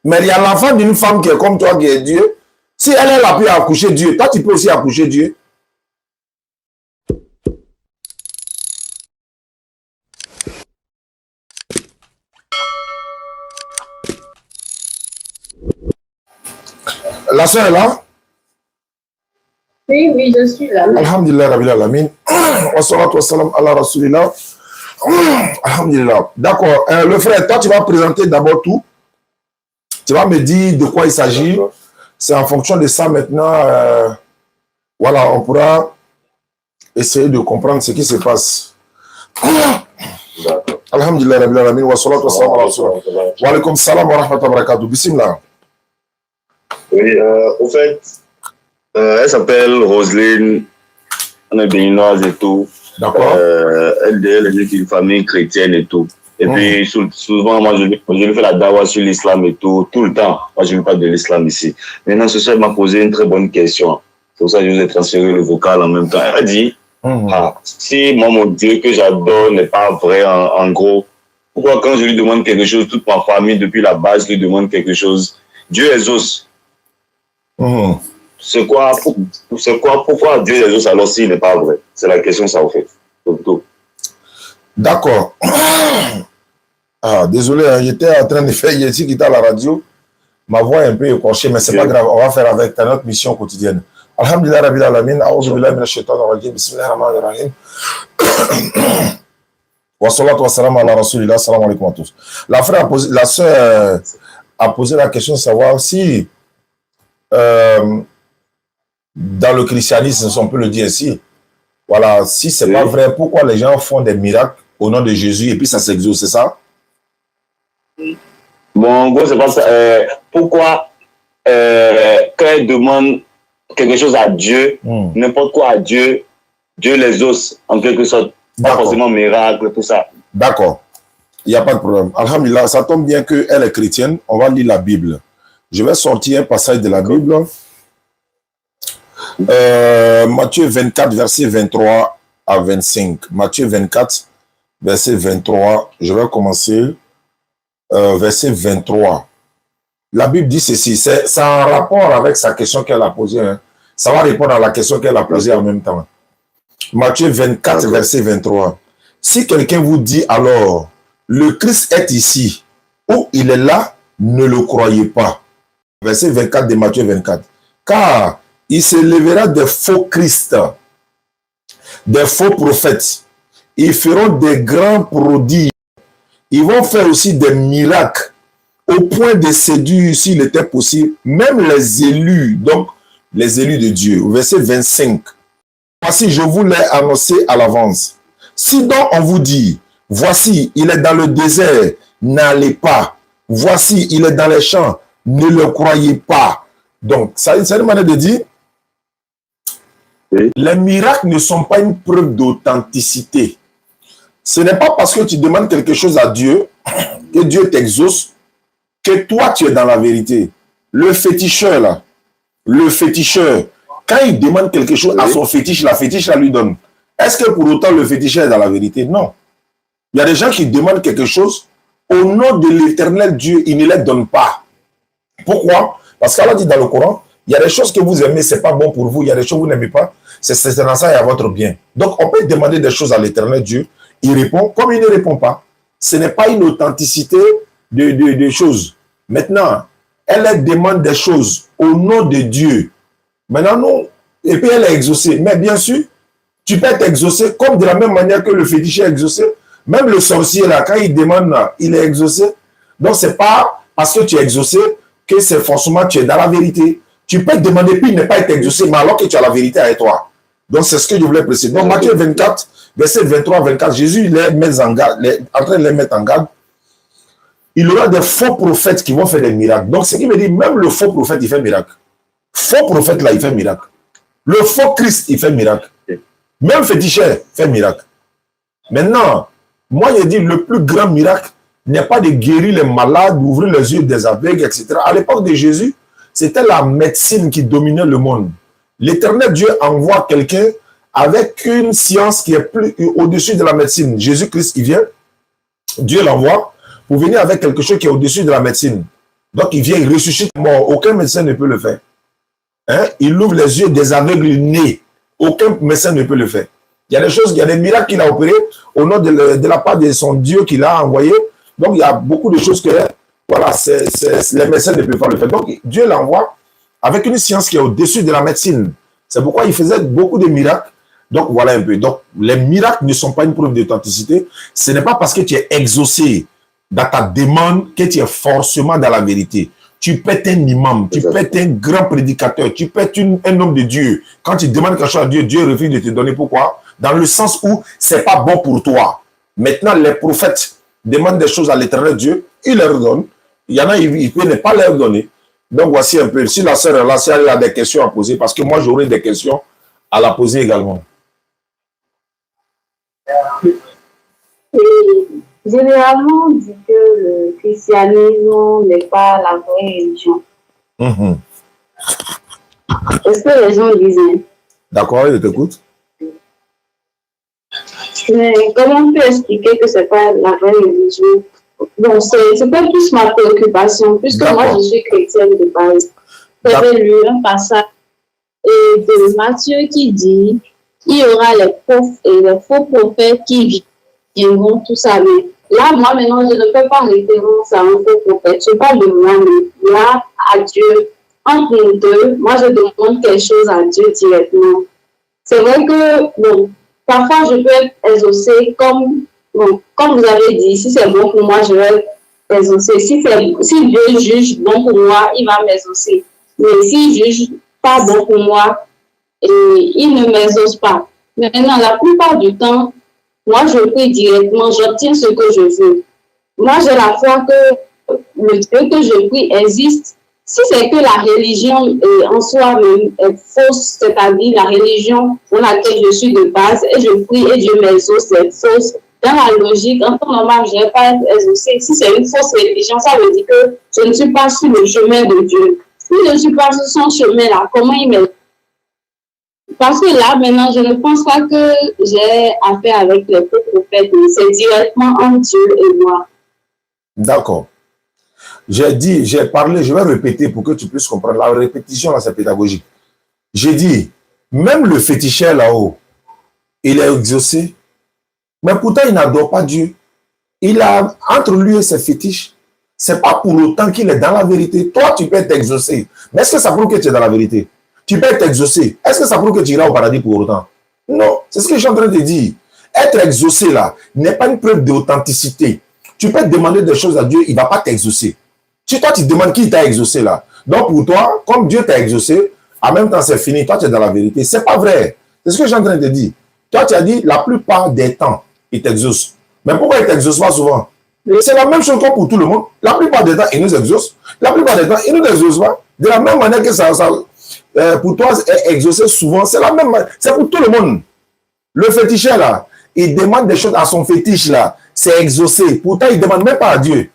Mais il y a l'enfant d'une femme qui est comme toi, qui est Dieu. Si elle a pu accoucher Dieu, toi, tu peux aussi accoucher Dieu. La soeur est là? Oui, oui, je suis là. Alhamdulillah, Rabbil Alamin. Wa salatu wa salam ala Rasulillah. Alhamdulillah. D'accord. Le frère, toi, tu vas présenter d'abord tout. Tu vas me dire de quoi il s'agit. C'est en fonction de ça maintenant. Voilà, on pourra essayer de comprendre ce qui se passe. Alhamdulillah, Rabbil Alamin. Wa salatu wa salam ala Rasulillah. Wa alaykum salam wa rahmatullahi wa barakatuh. Bismillah. Oui, au fait, elle s'appelle Roselyne, on est béninoise et tout. D'accord. Elle est d'une famille chrétienne et tout. Et puis, souvent, moi, je lui fais la dawa sur l'islam et tout le temps. Moi, je lui parle de l'islam ici. Maintenant, ce soir, elle m'a posé une très bonne question. C'est pour ça que je vous ai transféré le vocal en même temps. Elle a dit, si moi, mon Dieu que j'adore n'est pas vrai, en gros, pourquoi quand je lui demande quelque chose, toute ma famille, depuis la base, lui demande quelque chose, Dieu exauce. C'est quoi, pourquoi Dieu exauce alors s'il n'est pas vrai? C'est la question, ça, au fait. D'accord. Désolé, hein, j'étais en train de faire Yeti qui était à la radio. Ma voix est un peu écorchée, mais c'est pas grave. On va faire avec notre mission quotidienne. Alhamdulillah, Rabbil Alamin. A'udhu billahi minash shaitanir rajim. Bismillahir rahmanir rahim. Wa salatu wa salam ala Rasulillah. Salam alaikum à tous. La sœur a posé la question de savoir si dans le christianisme, si on peut le dire ainsi, voilà, si c'est pas vrai, pourquoi les gens font des miracles au nom de Jésus et puis ça s'exauce, c'est ça? Bon, en gros, c'est pas ça. Pourquoi quand elle demande quelque chose à Dieu, n'importe quoi à Dieu, Dieu les ose en quelque sorte. Pas forcément miracle, tout ça. D'accord. Il n'y a pas de problème. Alhamdulillah, ça tombe bien qu'elle est chrétienne. On va lire la Bible. Je vais sortir un passage de la Bible. Matthieu 24, verset 23 à 25. Matthieu 24, verset 23. Je vais commencer. Verset 23. La Bible dit ceci. C'est en rapport avec sa question qu'elle a posée. Hein. Ça va répondre à la question qu'elle a posée en même temps. Matthieu 24, verset 23. Si quelqu'un vous dit alors, le Christ est ici, ou il est là, ne le croyez pas. Verset 24 de Matthieu 24. Car il se lèvera des faux Christ, des faux prophètes. Ils feront des grands prodiges. Ils vont faire aussi des miracles au point de séduire, s'il était possible, même les élus, donc les élus de Dieu. Verset 25. Voici, je vous l'ai annoncé à l'avance. Si donc on vous dit, voici, il est dans le désert, n'allez pas. Voici, il est dans les champs, ne le croyez pas. Donc, c'est une manière de dire, les miracles ne sont pas une preuve d'authenticité. Ce n'est pas parce que tu demandes quelque chose à Dieu, que Dieu t'exauce, que toi tu es dans la vérité. Le féticheur là, quand il demande quelque chose à son fétiche, la fétiche la lui donne. Est-ce que pour autant le féticheur est dans la vérité? Non. Il y a des gens qui demandent quelque chose, au nom de l'éternel Dieu, il ne les donne pas. Pourquoi? Parce qu'Allah dit dans le Coran, il y a des choses que vous aimez, c'est pas bon pour vous, il y a des choses que vous n'aimez pas, c'est dans ça et à votre bien. Donc on peut demander des choses à l'éternel Dieu, il répond, comme il ne répond pas, ce n'est pas une authenticité de choses. Maintenant, elle demande des choses au nom de Dieu. Maintenant, non. Et puis elle est exaucée. Mais bien sûr, tu peux être exaucé comme de la même manière que le féticheur est exaucé. Même le sorcier, là, quand il demande, il est exaucé. Donc, ce n'est pas parce que tu es exaucé que c'est forcément tu es dans la vérité. Tu peux te demander, puis ne pas être exaucé, mais alors que tu as la vérité avec toi. Donc, c'est ce que je voulais préciser. Donc, Matthieu 24, verset 23-24, Jésus, il est en train de les mettre en garde. Il y aura des faux prophètes qui vont faire des miracles. Donc, ce qui veut dire, même le faux prophète, il fait miracle. Faux prophète, là, il fait miracle. Le faux Christ, il fait miracle. Même féticheur fait miracle. Maintenant, moi, je dis, le plus grand miracle n'est pas de guérir les malades, d'ouvrir les yeux des aveugles, etc. À l'époque de Jésus, c'était la médecine qui dominait le monde. L'Éternel Dieu envoie quelqu'un avec une science qui est plus au-dessus de la médecine. Jésus-Christ, il vient, Dieu l'envoie pour venir avec quelque chose qui est au-dessus de la médecine. Donc, il vient, il ressuscite mort. Aucun médecin ne peut le faire. Hein? Il ouvre les yeux des aveugles nés. Aucun médecin ne peut le faire. Il y a des choses, il y a des miracles qu'il a opérés au nom de la part de son Dieu qu'il a envoyé. Donc, il y a beaucoup de choses que, voilà, les médecins ne peuvent pas le faire. Donc, Dieu l'envoie avec une science qui est au-dessus de la médecine. C'est pourquoi il faisait beaucoup de miracles. Donc, voilà un peu. Donc, les miracles ne sont pas une preuve d'authenticité. Ce n'est pas parce que tu es exaucé dans ta demande que tu es forcément dans la vérité. Tu peux être un imam, tu peux être un grand prédicateur, tu peux être un homme de Dieu. Quand tu demandes quelque chose à Dieu, Dieu refuse de te donner. Pourquoi? Dans le sens où c'est pas bon pour toi. Maintenant, les prophètes demandent des choses à l'éternel Dieu, il leur donne. Il y en a, il peut ne pas leur donner. Donc, voici un peu. Si la sœur est là, si elle a des questions à poser, parce que moi, j'aurai des questions à la poser également. Et généralement, on dit que le christianisme n'est pas la vraie religion. Est-ce que les gens disent? D'accord, je t'écoute. Mais comment on peut expliquer que ce n'est pas la vraie religion? Bon, c'est pas plus ma préoccupation, puisque moi, je suis chrétienne de base. J'avais lu un passage de Matthieu qui dit il y aura les faux prophètes qui viendront, tout ça. Mais là, moi, maintenant, je ne fais pas référence à un faux prophète. Je parle de moi, mais là, à Dieu. Entre nous deux, moi, je demande quelque chose à Dieu directement. C'est vrai que, bon, parfois, je peux être exaucée comme vous avez dit, si c'est bon pour moi, je vais exaucer. Si Dieu juge bon pour moi, il va m'exaucer. Mais s'il juge pas bon pour moi, il ne m'exauce pas. Maintenant, la plupart du temps, moi, je prie directement, j'obtiens ce que je veux. Moi, j'ai la foi que le Dieu que je prie existe. Si c'est que la religion en soi-même est fausse, c'est-à-dire la religion pour laquelle je suis de base, et je prie et Dieu m'exauce, c'est fausse. Dans la logique, en temps normal, je ne vais pas être exaucée. Si c'est une fausse religion, ça veut dire que je ne suis pas sur le chemin de Dieu. Si je ne suis pas sur son chemin-là, comment il m'exauce? Parce que là, maintenant, je ne pense pas que j'ai affaire avec les faux prophètes. C'est directement entre Dieu et moi. D'accord. J'ai parlé, je vais répéter pour que tu puisses comprendre. La répétition, là, c'est pédagogique. J'ai dit, même le féticheur là-haut, il est exaucé, mais pourtant, il n'adore pas Dieu. Il a, entre lui et ses fétiches, c'est pas pour autant qu'il est dans la vérité. Toi, tu peux être exaucé. Mais est-ce que ça prouve que tu es dans la vérité? Tu peux être exaucé. Est-ce que ça prouve que tu iras au paradis pour autant? Non. C'est ce que je suis en train de dire. Être exaucé, là, n'est pas une preuve d'authenticité. Tu peux demander des choses à Dieu, il ne va pas t'exaucer. Si toi, tu demandes qui t'a exaucé, là. Donc, pour toi, comme Dieu t'a exaucé, en même temps, c'est fini. Toi, tu es dans la vérité. C'est pas vrai. C'est ce que je suis en train de dire. Toi, tu as dit, la plupart des temps, il t'exauce. Mais pourquoi il ne t'exauce pas souvent? C'est la même chose que pour tout le monde. La plupart des temps, il nous exauce. La plupart des temps, il ne nous exauce pas. De la même manière que ça pour toi, exaucer souvent, c'est la même manière. C'est pour tout le monde. Le féticheur, là, il demande des choses à son fétiche, là. C'est exaucé. Pourtant, il ne demande même pas à Dieu.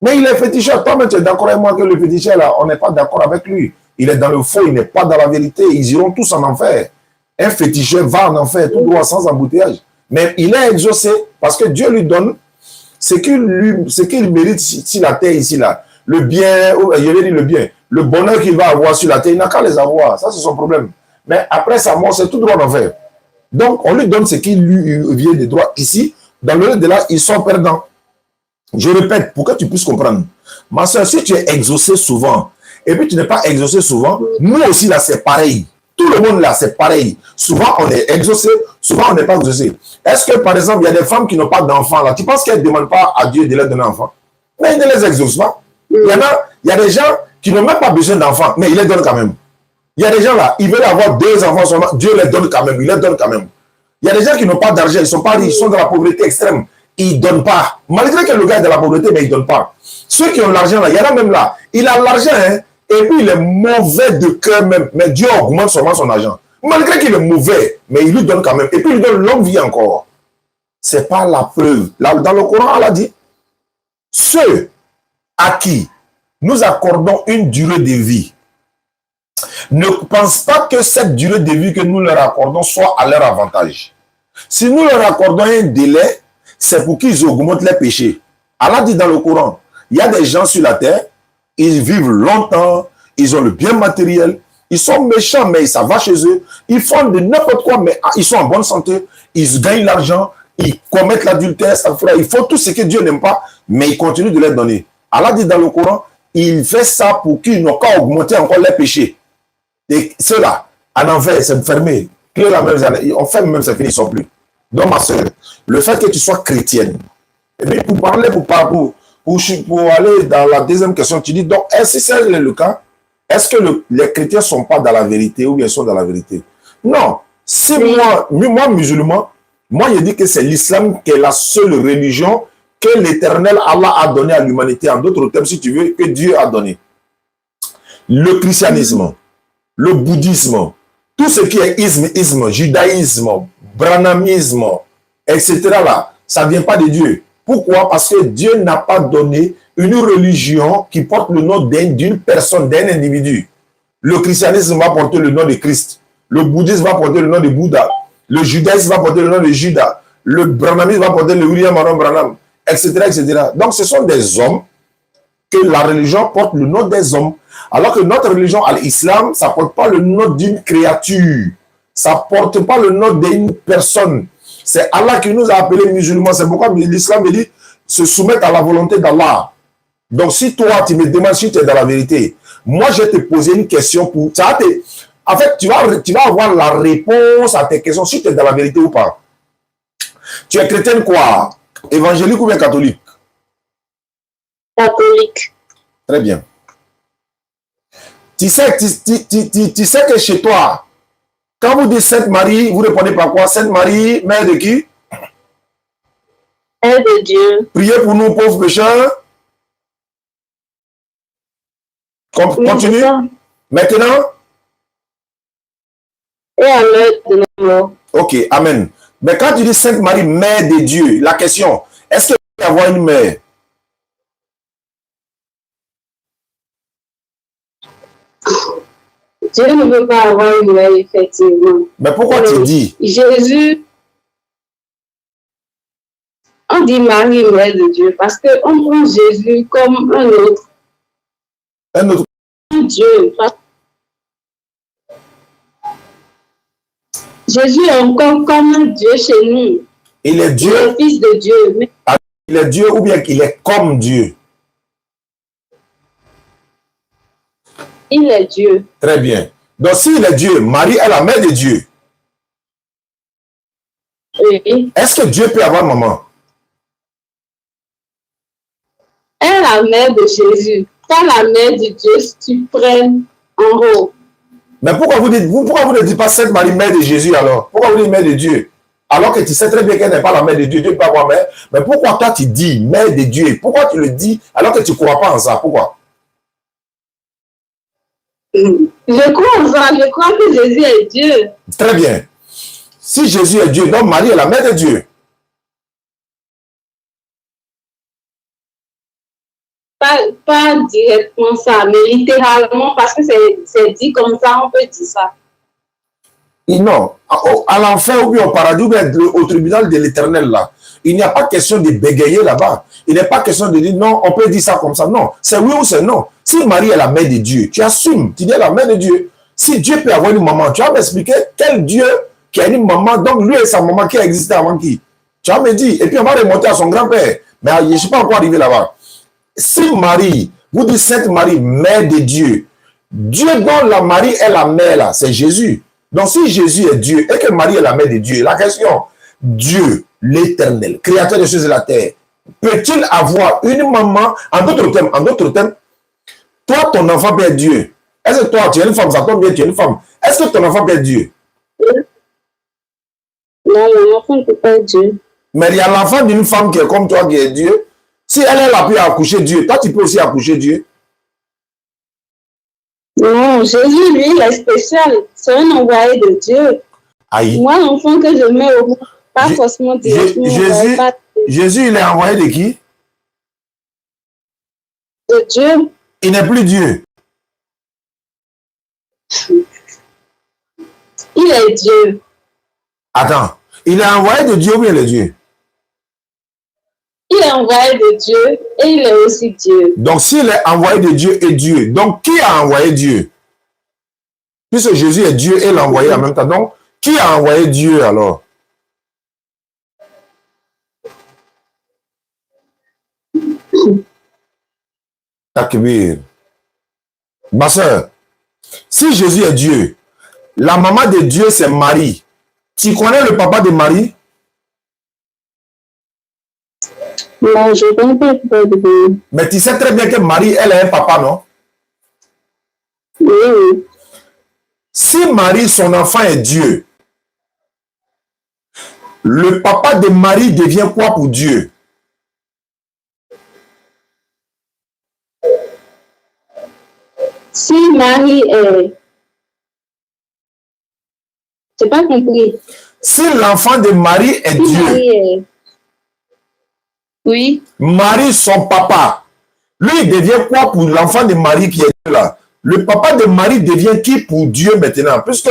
Mais il est féticheur. Toi-même, tu es d'accord avec moi que le féticheur, là, on n'est pas d'accord avec lui. Il est dans le faux, il n'est pas dans la vérité. Ils iront tous en enfer. Un féticheur va en enfer, tout droit, sans embouteillage. Mais il est exaucé parce que Dieu lui donne ce qu'il mérite sur la terre ici, là. Le bien, je vais dire le bien, le bonheur qu'il va avoir sur la terre, il n'a qu'à les avoir. Ça, c'est son problème. Mais après sa mort, c'est tout droit en enfer. Donc, on lui donne ce qui lui vient de droit ici. Dans le reste de là, ils sont perdants. Je répète, pour que tu puisses comprendre. Ma soeur, si tu es exaucé souvent, et puis tu n'es pas exaucé souvent, nous aussi, là, c'est pareil. Tout le monde, là, c'est pareil. Souvent, on est exaucé, souvent, on n'est pas exaucé. Est-ce que, par exemple, il y a des femmes qui n'ont pas d'enfants, là, tu penses qu'elles ne demandent pas à Dieu de leur donner un enfant? Mais il ne les exauce pas. Il y a des gens qui n'ont même pas besoin d'enfants, mais il les donne quand même. Il y a des gens là, ils veulent avoir 2 enfants seulement, Dieu les donne quand même, il les donne quand même. Il y a des gens qui n'ont pas d'argent, ils ne sont pas riches, ils sont dans la pauvreté extrême. Ils ne donnent pas. Malgré que le gars est dans la pauvreté, mais il ne donne pas. Ceux qui ont l'argent là, il y en a même là, il a l'argent, hein, et puis il est mauvais de cœur même, mais Dieu augmente seulement son argent. Malgré qu'il est mauvais, mais il lui donne quand même. Et puis il lui donne longue vie encore. Ce n'est pas la preuve. Là, dans le Coran, Allah dit, ceux à qui nous accordons une durée de vie, ne pense pas que cette durée de vie que nous leur accordons soit à leur avantage. Si nous leur accordons un délai, c'est pour qu'ils augmentent les péchés. Allah dit dans le Coran, il y a des gens sur la terre, ils vivent longtemps, ils ont le bien matériel, ils sont méchants, mais ça va chez eux, ils font de n'importe quoi, mais ils sont en bonne santé, ils gagnent l'argent, ils commettent l'adultère, ils font tout ce que Dieu n'aime pas, mais ils continuent de leur donner. Allah dit dans le Coran, il fait ça pour qu'ils n'ont qu'à augmenter encore les péchés. Et ceux-là, en envers, c'est fermé. On ferme même, c'est fini, ils ne sont plus. Donc, ma soeur, le fait que tu sois chrétienne, et bien, pour aller dans la deuxième question, tu dis, donc, est-ce que c'est le cas? Est-ce que les chrétiens ne sont pas dans la vérité ou bien sont dans la vérité? Non. Si moi, musulman, moi, je dis que c'est l'islam qui est la seule religion que l'éternel Allah a donné à l'humanité. En d'autres termes, si tu veux, que Dieu a donné. Le christianisme, le bouddhisme, tout ce qui est isme, judaïsme, brahmanisme, etc. là, ça ne vient pas de Dieu. Pourquoi? Parce que Dieu n'a pas donné une religion qui porte le nom d'une personne, d'un individu. Le christianisme va porter le nom de Christ. Le bouddhisme va porter le nom de Bouddha. Le judaïsme va porter le nom de Judas. Le brahmanisme va porter le William Aaron Branham, etc., etc. Donc, ce sont des hommes que la religion porte le nom des hommes. Alors que notre religion, l'islam, ça ne porte pas le nom d'une créature. Ça ne porte pas le nom d'une personne. C'est Allah qui nous a appelés musulmans. C'est pourquoi l'islam dit se soumettre à la volonté d'Allah. Donc, si toi, tu me demandes si tu es dans la vérité, moi, je vais te poser une question pour... En fait, tu vas avoir la réponse à tes questions si tu es dans la vérité ou pas. Tu es chrétienne quoi? Évangélique ou bien catholique? Catholique. Très bien. Tu sais que chez toi, quand vous dites Sainte Marie, vous répondez par quoi? Sainte Marie, mère de qui? Mère de Dieu. Priez pour nous, pauvres pécheurs. Continue. Oui, maintenant. Et à l'heure de nos morts. Ok, amen. Mais quand tu dis Sainte Marie, mère de Dieu, la question, est-ce qu'il peut y avoir une mère? Dieu ne veut pas avoir une mère, effectivement. Mais pourquoi tu dis? Jésus, on dit Marie, mère de Dieu, parce qu'on prend Jésus comme un autre. Un autre. Un Dieu. Jésus est encore comme un Dieu chez nous. Il est Dieu. Il est fils de Dieu. Mais... Il est Dieu ou bien qu'il est comme Dieu? Il est Dieu. Très bien. Donc, s'il est Dieu, Marie est la mère de Dieu. Oui. Est-ce que Dieu peut avoir maman? Elle est la mère de Jésus. Pas la mère du Dieu suprême en haut. Mais pourquoi vous ne dites pas Sainte Marie, mère de Jésus alors? Pourquoi vous dites mère de Dieu? Alors que tu sais très bien qu'elle n'est pas la mère de Dieu, Dieu ne peut pas avoir mère. Mais pourquoi toi tu dis mère de Dieu? Pourquoi tu le dis alors que tu ne crois pas en ça? Pourquoi? Je crois en ça, je crois que Jésus est Dieu. Très bien. Si Jésus est Dieu, donc Marie est la mère de Dieu. Pas directement ça, mais littéralement, parce que c'est dit comme ça, on peut dire ça. Non, à l'enfer ou bien au paradis ou bien au tribunal de l'éternel là, il n'y a pas question de bégayer là-bas. Il n'est pas question de dire non, on peut dire ça comme ça. Non, c'est oui ou c'est non. Si Marie est la mère de Dieu, tu assumes, tu dis la mère de Dieu. Si Dieu peut avoir une maman, tu vas m'expliquer quel Dieu qui a une maman, donc lui et sa maman qui a existé avant qui? Tu vas me dire, et puis on va remonter à son grand-père. Mais je ne suis pas encore arrivé là-bas. Si Marie, vous dites Sainte Marie, mère de Dieu, Dieu dont la Marie est la mère là, c'est Jésus. Donc si Jésus est Dieu et que Marie est la mère de Dieu, la question, Dieu, l'éternel, créateur des choses de la terre, peut-il avoir une maman? En d'autres termes, toi, ton enfant peut être Dieu. Est-ce que toi, tu es une femme, ça tombe bien, tu es une femme. Est-ce que ton enfant peut être Dieu? Non, mon enfant ne peut pas être Dieu. Mais il y a l'enfant d'une femme qui est comme toi, qui est Dieu. Si elle a pu accoucher Dieu, toi, tu peux aussi accoucher Dieu. Non, Jésus, lui, il est spécial. C'est un envoyé de Dieu. Aïe. Moi, l'enfant que je mets au monde, pas forcément directement. Jésus, il est envoyé de qui? De Dieu. Il n'est plus Dieu. Il est Dieu. Attends, il est envoyé de Dieu ou bien le Dieu? Il est envoyé de Dieu et il est aussi Dieu. Donc, s'il est envoyé de Dieu et Dieu, donc qui a envoyé Dieu? Puisque Jésus est Dieu et l'a envoyé en même temps. Donc, qui a envoyé Dieu alors? Takbir. Ma soeur, si Jésus est Dieu, la maman de Dieu c'est Marie. Tu connais le papa de Marie? Non, je ne connais pas le papa de Marie. Mais tu sais très bien que Marie, elle a un papa, non? Oui, oui. Si Marie, son enfant est Dieu, le papa de Marie devient quoi pour Dieu? Si Marie est... Je n'ai pas compris. Si l'enfant de Marie est Si Dieu, Marie est... Oui. Marie, son papa, lui, il devient quoi pour l'enfant de Marie qui est Dieu là? Le papa de Marie devient qui pour Dieu maintenant? Puisque,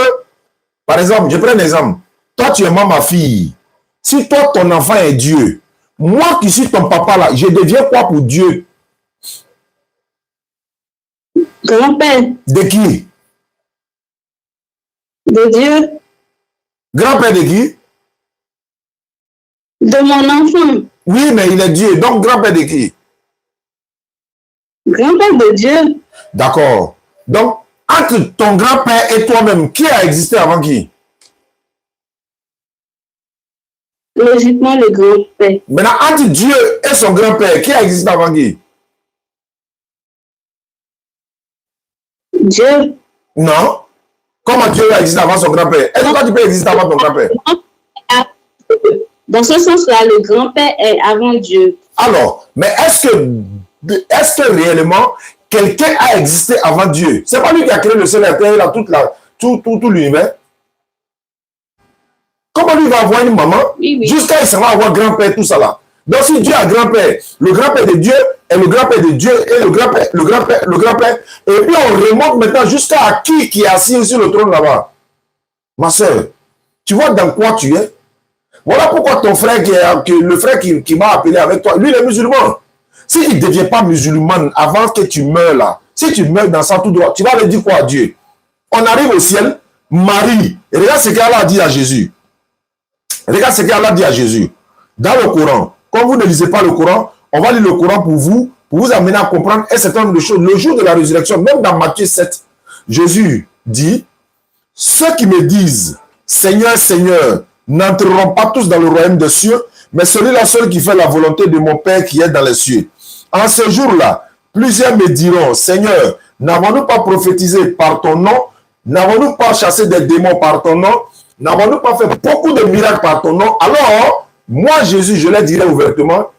par exemple, je prends un exemple. Toi, tu es ma fille. Si toi, ton enfant est Dieu, moi qui suis ton papa là, je deviens quoi pour Dieu? Grand-père De qui? de Dieu, Grand-père de qui? de mon enfant. Oui, mais il est Dieu. Donc, grand-père de qui? Grand-père de Dieu, D'accord. Donc, entre ton grand-père et toi-même, qui a existé avant qui? logiquement le grand-père. Maintenant, entre Dieu et son grand-père, qui a existé avant qui? Dieu. Non. Comment Dieu a existé avant son grand-père? Est-ce que toi, tu peux exister avant ton grand-père? Dans ce sens-là, le grand-père est avant Dieu. Alors, mais est-ce que réellement, quelqu'un a existé avant Dieu? C'est pas lui qui a créé le ciel et la terre, tout l'univers. Comment lui va avoir une maman? Oui, oui. Jusqu'à il va avoir grand-père, tout ça là. Donc si Dieu a grand-père, le grand-père de Dieu est le grand-père de Dieu et le grand-père. Et puis on remonte maintenant jusqu'à qui est assis sur le trône là-bas. Ma soeur, tu vois dans quoi tu es? Voilà pourquoi ton frère, le frère qui m'a appelé avec toi, lui il est musulman. S'il ne devient pas musulman avant que tu meurs là, si tu meurs dans ça tout droit, tu vas lui dire quoi à Dieu? On arrive au ciel, Marie, et regarde ce qu'Allah a dit à Jésus. Regarde ce qu'Allah dit à Jésus. Dans le Coran, quand vous ne lisez pas le Coran, on va lire le Coran pour vous amener à comprendre un certain nombre de choses. Le jour de la résurrection, même dans Matthieu 7, Jésus dit, ceux qui me disent, Seigneur, Seigneur, n'entreront pas tous dans le royaume des cieux, mais celui-là seul qui fait la volonté de mon Père qui est dans les cieux. En ce jour-là, plusieurs me diront, Seigneur, n'avons-nous pas prophétisé par ton nom? N'avons-nous pas chassé des démons par ton nom? N'avons-nous pas fait beaucoup de miracles par ton nom? Alors, moi, Jésus, je leur dirai ouvertement,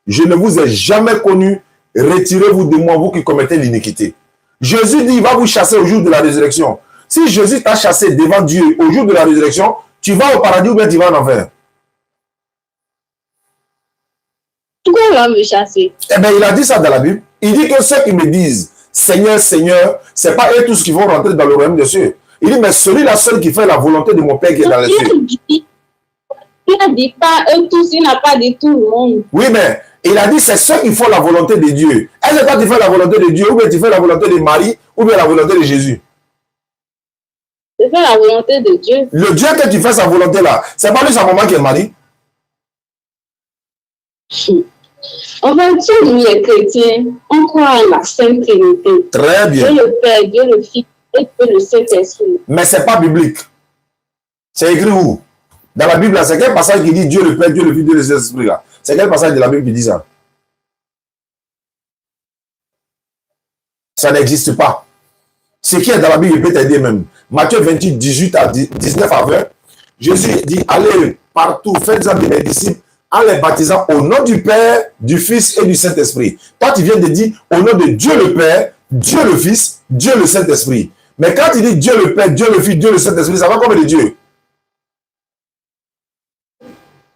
je ne vous ai jamais connu, retirez-vous de moi, vous qui commettez l'iniquité. Jésus dit, il va vous chasser au jour de la résurrection. Si Jésus t'a chassé devant Dieu au jour de la résurrection, tu vas au paradis ou bien tu vas en enfer? Pourquoi il va me chasser? Eh bien, il a dit ça dans la Bible. Il dit que ceux qui me disent, Seigneur, Seigneur, ce n'est pas eux tous qui vont rentrer dans le royaume des cieux. Il dit, mais celui-là seul qui fait la volonté de mon Père qui est dans les cieux. Il n'a dit pas eux tous, il n'a pas dit tout le monde. Oui, mais il a dit, c'est ceux qui font la volonté de Dieu. Est-ce que toi, tu fais la volonté de Dieu, ou bien tu fais la volonté de Marie, ou bien la volonté de Jésus? Je fais la volonté de Dieu. Le Dieu que tu fais sa volonté là, c'est pas lui sa maman qui est Marie? En fait, si nous les chrétiens, on croit en la Sainte Trinité. Très bien. Dieu le Père, Dieu le Fils et Dieu le Saint-Esprit. Mais ce n'est pas biblique. C'est écrit où? Dans la Bible, c'est quel passage qui dit Dieu le Père, Dieu le Fils, Dieu le Saint-Esprit là? C'est quel passage de la Bible qui dit ça? Ça n'existe pas. Ce qui est dans la Bible peut t'aider même. Matthieu 28, 18 à 19 à 20, Jésus dit, allez partout, faites-en de mes disciples, en les baptisant au nom du Père, du Fils et du Saint-Esprit. Toi, tu viens de dire au nom de Dieu le Père, Dieu le Fils, Dieu le Saint-Esprit. Mais quand tu dis Dieu le Père, Dieu le Fils, Dieu le Saint-Esprit, ça va combien de Dieu?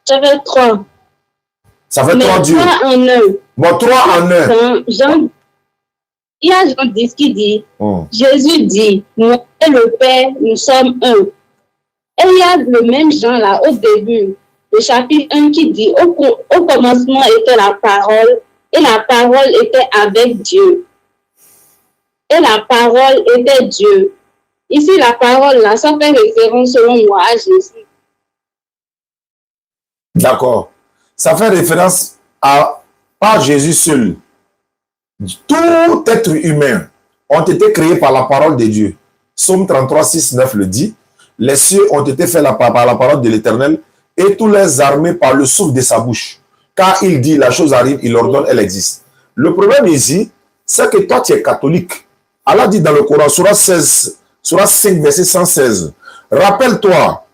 Ça fait 3. Ça fait 3 dieux. 3 en 1. Bon, 3 en 1. Il y a Jean 10 qui dit, Jésus dit, moi et le Père, nous sommes un. Et il y a le même Jean là, au début, le chapitre 1 qui dit au commencement était la parole, et la parole était avec Dieu. Et la parole était Dieu. Ici, la parole, là, ça fait référence selon moi à Jésus. D'accord. Ça fait référence pas Jésus seul. Tout être humain ont été créés par la parole de Dieu. Psaume 33, 6, 9 le dit. Les cieux ont été faits par la parole de l'Éternel et tous les armées par le souffle de sa bouche. Car il dit, la chose arrive, il ordonne, elle existe. Le problème ici, c'est que toi, tu es catholique. Allah dit dans le Coran, Surah 5, verset 116. Rappelle-toi,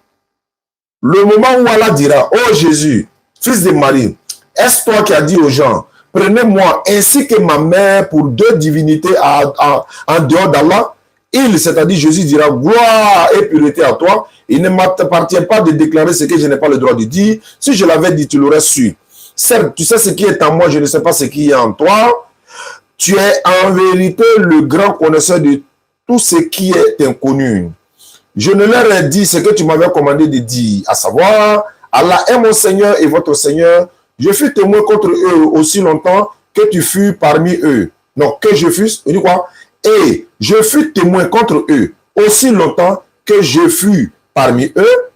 le moment où Allah dira, oh Jésus, fils de Marie, est-ce toi qui as dit aux gens, prenez-moi ainsi que ma mère pour deux divinités en dehors d'Allah? Il, c'est-à-dire Jésus, dira gloire et pureté à toi. Il ne m'appartient pas de déclarer ce que je n'ai pas le droit de dire. Si je l'avais dit, tu l'aurais su. Certes, tu sais ce qui est en moi, je ne sais pas ce qui est en toi. Tu es en vérité le grand connaisseur de tout ce qui est inconnu. Je ne leur ai dit ce que tu m'avais commandé de dire, à savoir, Allah est mon Seigneur et votre Seigneur. Je fus témoin contre eux aussi longtemps que tu fus parmi eux. Non, que je fus, on dit quoi? Et je fus témoin contre eux aussi longtemps que je fus parmi eux.